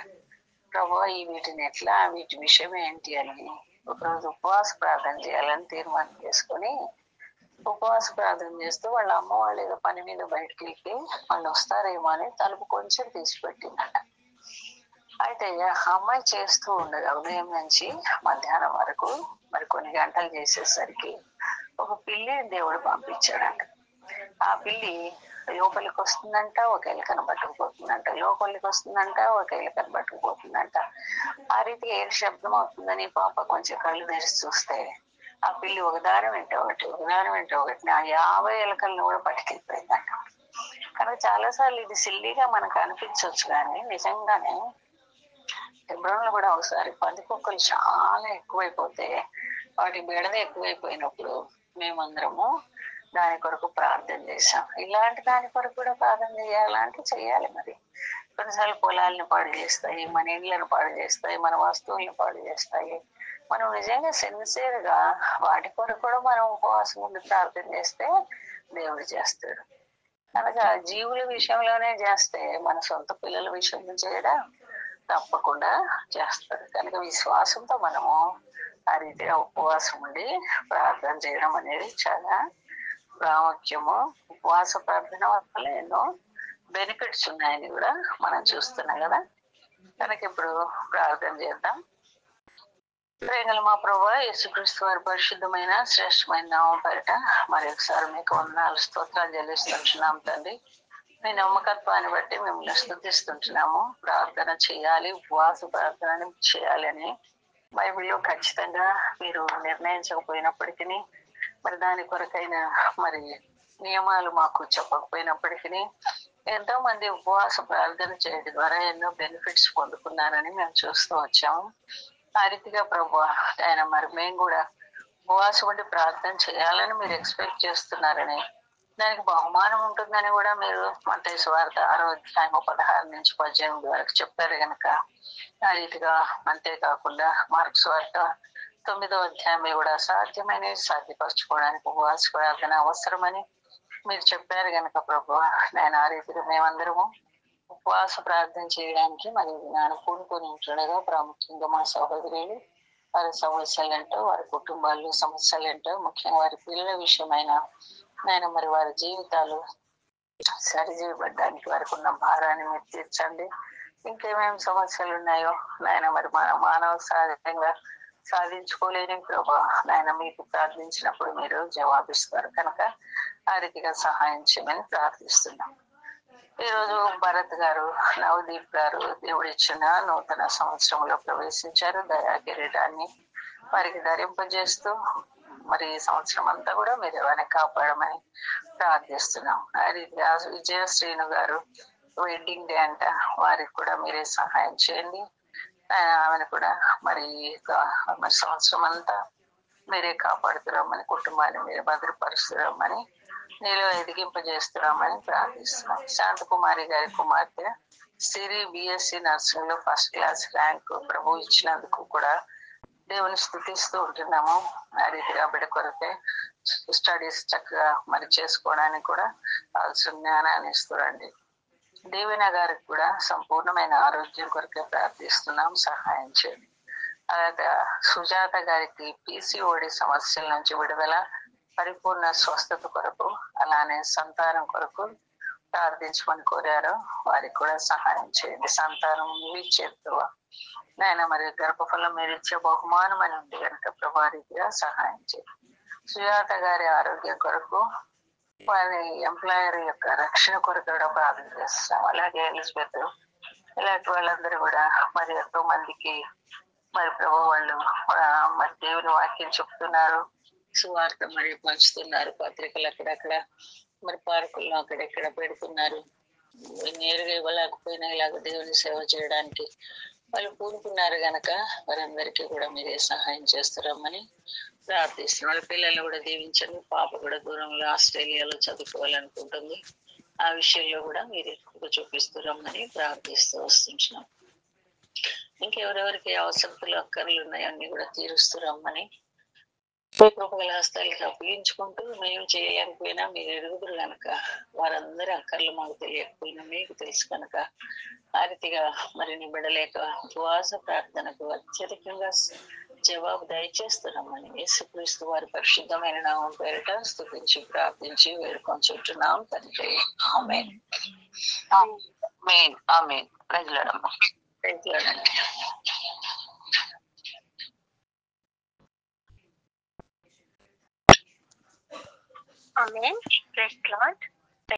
[SPEAKER 1] ప్రభు ఈ వీటిని ఎట్లా, వీటి విషయం ఏంటి అని ఒకరోజు ఉపవాస ప్రార్థన చేయాలని తీర్మానం చేసుకుని ఉపవాస ప్రార్థన చేస్తూ వాళ్ళ అమ్మ వాళ్ళు ఏదో పని మీద బయటకు వెళ్ళి వాళ్ళు వస్తారేమో అని తలుపు కొంచెం తీసి పెట్టిందట. అయితే అమ్మాయి చేస్తూ ఉండగా ఉదయం నుంచి మధ్యాహ్నం వరకు మరి కొన్ని గంటలు చేసేసరికి ఒక పిల్లిని దేవుడు పంపించాడంట. ఆ పిల్లి లోపలికి వస్తుందంట, ఒక ఎలుకను పట్టుకుపోతుందంట, లోపలికి వస్తుందంట, ఒక ఎలుకను పట్టుకుపోతుందంట. ఆ రీతి ఏడు శబ్దం అవుతుందని పాప కొంచెం కళ్ళు తెరిచి చూస్తే ఆ పిల్లి ఒకదాని వెంట ఒకటి నా 50 ఎలుకలను కూడా పట్టుకెళ్ళిపోయిందంట. కనుక చాలాసార్లు ఇది సిల్లీగా మనకు అనిపించవచ్చు, కానీ నిజంగానే హెబ్రోన్లో కూడా ఒకసారి పందికొక్కలు చాలా ఎక్కువైపోతే వాటి బెడద ఎక్కువైపోయినప్పుడు మేమందరము దాని కొరకు ప్రార్థన చేశాం. ఇలాంటి దాని కొరకు కూడా ప్రార్థన చేయాలంటే చేయాలి. మరి కొన్నిసార్లు పొలాలను పాడు చేస్తాయి, మన ఇళ్లను పాడు చేస్తాయి, మన వస్తువులను పాడు చేస్తాయి. మనం నిజంగా సిన్సియర్ గా వాటి కొరకు కూడా మనం ఉపవాసం ఉండి ప్రార్థన చేస్తే దేవుడు చేస్తాడు. కనుక జీవుల విషయంలోనే చేస్తే మన సొంత పిల్లల విషయంలో చేయడం తప్పకుండా చేస్తాడు. కనుక విశ్వాసంతో మనము ఆ రీతిగా ఉపవాసం ఉండి ప్రార్థన చేయడం అనేది చాలా ప్రాముఖ్యము. ఉపవాస ప్రార్థన వల్ల ఎన్నో బెనిఫిట్స్ ఉన్నాయని కూడా మనం చూస్తున్నాం కదా. కనుక ఇప్పుడు ప్రార్థన చేద్దాం. ప్రేమల మా ప్రభువా యేసుక్రీస్తు వారి పరిశుద్ధమైన శ్రేష్టమైన నామం పేరిట మరి ఒకసారి మీకు వందనాలు స్తోత్రాలు చెల్లిస్తుంటున్నాం తండ్రి. మీ నమ్మకత్వాన్ని బట్టి మిమ్మల్ని స్తుతిస్తుంటున్నాము. ప్రార్థన చేయాలి, ఉపవాస ప్రార్థన చేయాలి అని బైబిల్లో ఖచ్చితంగా మీరు నిర్ణయించకపోయినప్పటికీ, మరి దాని కొరకైన మరి నియమాలు మాకు చెప్పకపోయినప్పటికీ ఎంతో మంది ఉపవాస ప్రార్థన చేయడం ద్వారా ఎన్నో బెనిఫిట్స్ పొందుకున్నారని మేము చూస్తూ వచ్చాము. ఆ రీతిగా ప్రభు ఆయన మరి మేము కూడా ఉపవాసం ఉండి ప్రార్థన చేయాలని మీరు ఎక్స్పెక్ట్ చేస్తున్నారని, దానికి బహుమానం ఉంటుందని కూడా మీరు మత్తయి సువార్త 6:16-18 వరకు చెప్పారు కనుక ఆ రీతిగా, అంతేకాకుండా మార్కు సువార్త 9 కూడా సాధ్యమైనవి సాధ్యపరచుకోవడానికి ఉపవాస ప్రార్థన అవసరమని మీరు చెప్పారు కనుక ప్రభు నేను ఆ రీతిగా మేమందరము ఉపవాస ప్రార్థన చేయడానికి మరి నేను కూడుకొని ఉంటుండగా ప్రాముఖ్యంగా మా సహోదరులు వారి సమస్యలంటో, వారి కుటుంబాల్లో సమస్యలంటో, ముఖ్యంగా వారి పిల్లల విషయమైన నేను మరి వారి జీవితాలు సరిచేయబడ్డానికి వారికి ఉన్న భారాన్ని మీరు తీర్చండి. ఇంకేమేమి సమస్యలు ఉన్నాయో నాయన మరి మన మానవ సహజంగా సాధించుకోలేని ప్రభా నాయన మీకు ప్రార్థించినప్పుడు మీరు జవాబిస్తారు కనుక ఆ రీతిగా సహాయం చేయమని ప్రార్థిస్తున్నాం. ఈరోజు భరత్ గారు, నవదీప్ గారు దేవుడిచ్చిన నూతన సంవత్సరంలో ప్రవేశించారు. దయా కిరీటాన్ని వారికి ధరింపజేస్తూ మరి ఈ సంవత్సరం అంతా కూడా మీరు ఎవరిని కాపాడమని ప్రార్థిస్తున్నాం. ఆ రీతిగా విజయశ్రీను గారు వెడ్డింగ్ డే అంట, వారికి కూడా మీరే సహాయం చేయండి. ఆమెను కూడా మరి సంవత్సరం అంతా మీరే కాపాడుతున్నామని, కుటుంబాన్ని మీరు భద్రపరుస్తున్నామని, నీలో ఎదిగింపజేస్తున్నామని ప్రార్థిస్తున్నాం. శాంతకుమారి గారి కుమార్తె సిరి బిఎస్సి నర్సింగ్ లో ఫస్ట్ క్లాస్ ర్యాంక్ ప్రభు ఇచ్చినందుకు కూడా దేవుని స్థుతిస్తూ ఉంటున్నాము. ఆ రీతిగా బిడ్డ కొరకే స్టడీస్ చక్కగా మరి చేసుకోవడానికి కూడా కావాల్సిన జ్ఞానాన్ని ఇస్తురండి. దేవిన గారికి కూడా సంపూర్ణమైన ఆరోగ్యం కొరకే ప్రార్థిస్తున్నాం, సహాయం చేయండి. అలాగే సుజాత గారికి పిసిఓడి సమస్యల నుంచి విడుదల, పరిపూర్ణ స్వస్థత కొరకు, అలానే సంతానం కొరకు ప్రార్థించమని కోరారు. వారికి కూడా సహాయం చేయండి. సంతానం మీ చేతువ నాయన మరి గర్భఫలం మీరు ఇచ్చే బహుమానం అని ఉంది కనుక ప్రభారీగా సహాయం చేయండి. సుజాత గారి ఆరోగ్యం కొరకు, వారి ఎంప్లాయర్ యొక్క రక్షణ కొరకు కూడా ప్రార్థన చేస్తున్నాం. అలాగే ఎలిజబెత్ ఇలాంటి వాళ్ళందరూ కూడా మరి ఎంతో మందికి మరి ప్రభు వాళ్ళు మరి దేవుని వాక్యం చెప్తున్నారు, సువార్త మరి పంచుతున్నారు, పత్రికలు అక్కడక్కడ మరి పార్కుల్లో అక్కడెక్కడ పెడుతున్నారు, నేరుగా ఇవ్వలేకపోయినా ఇలాగ దేవుని సేవ చేయడానికి వాళ్ళు పూనుకున్నారు గనక వారందరికీ కూడా మీరే సహాయం చేస్తారమ్మని ప్రార్థిస్తున్నాం. వాళ్ళ పిల్లల్ని కూడా దీవించండి. పాప కూడా దూరంలో ఆస్ట్రేలియాలో చదువుకోవాలనుకుంటుంది. ఆ విషయంలో కూడా మీరు ఎక్కువగా చూపిస్తున్నామని ప్రార్థిస్తూ వస్తున్నాం. ఇంకెవరెవరికి అవసరతలు అక్కర్లు ఉన్నాయో అన్ని కూడా తీరుస్తురమ్మని కృపగల హస్తాలకి అప్పగించుకుంటూ మేము చేయలేకపోయినా మీరు ఎరుగుదురు కనుక వారందరి అక్కర్లు మాకు తెలియకపోయినా మీకు తెలుసు కనుక ఆ రీతిగా మరి నిబడలేక ఉపవాస ప్రార్థనకు అత్యధికంగా జవాబు దయచేస్తున్నామని యేసుక్రీస్తు వారి పరిశుద్ధమైన నామం పేరిట స్తుతించి ప్రార్థించి వేడుకొంచుంటున్నాం తండ్రి. ఆమేన్. ఆమేన్. ఆమేన్. ప్రైజ్ లార్డ్ అమ్మా. ప్రైజ్ లార్డ్ అమ్మా.
[SPEAKER 2] Amen. Praise God.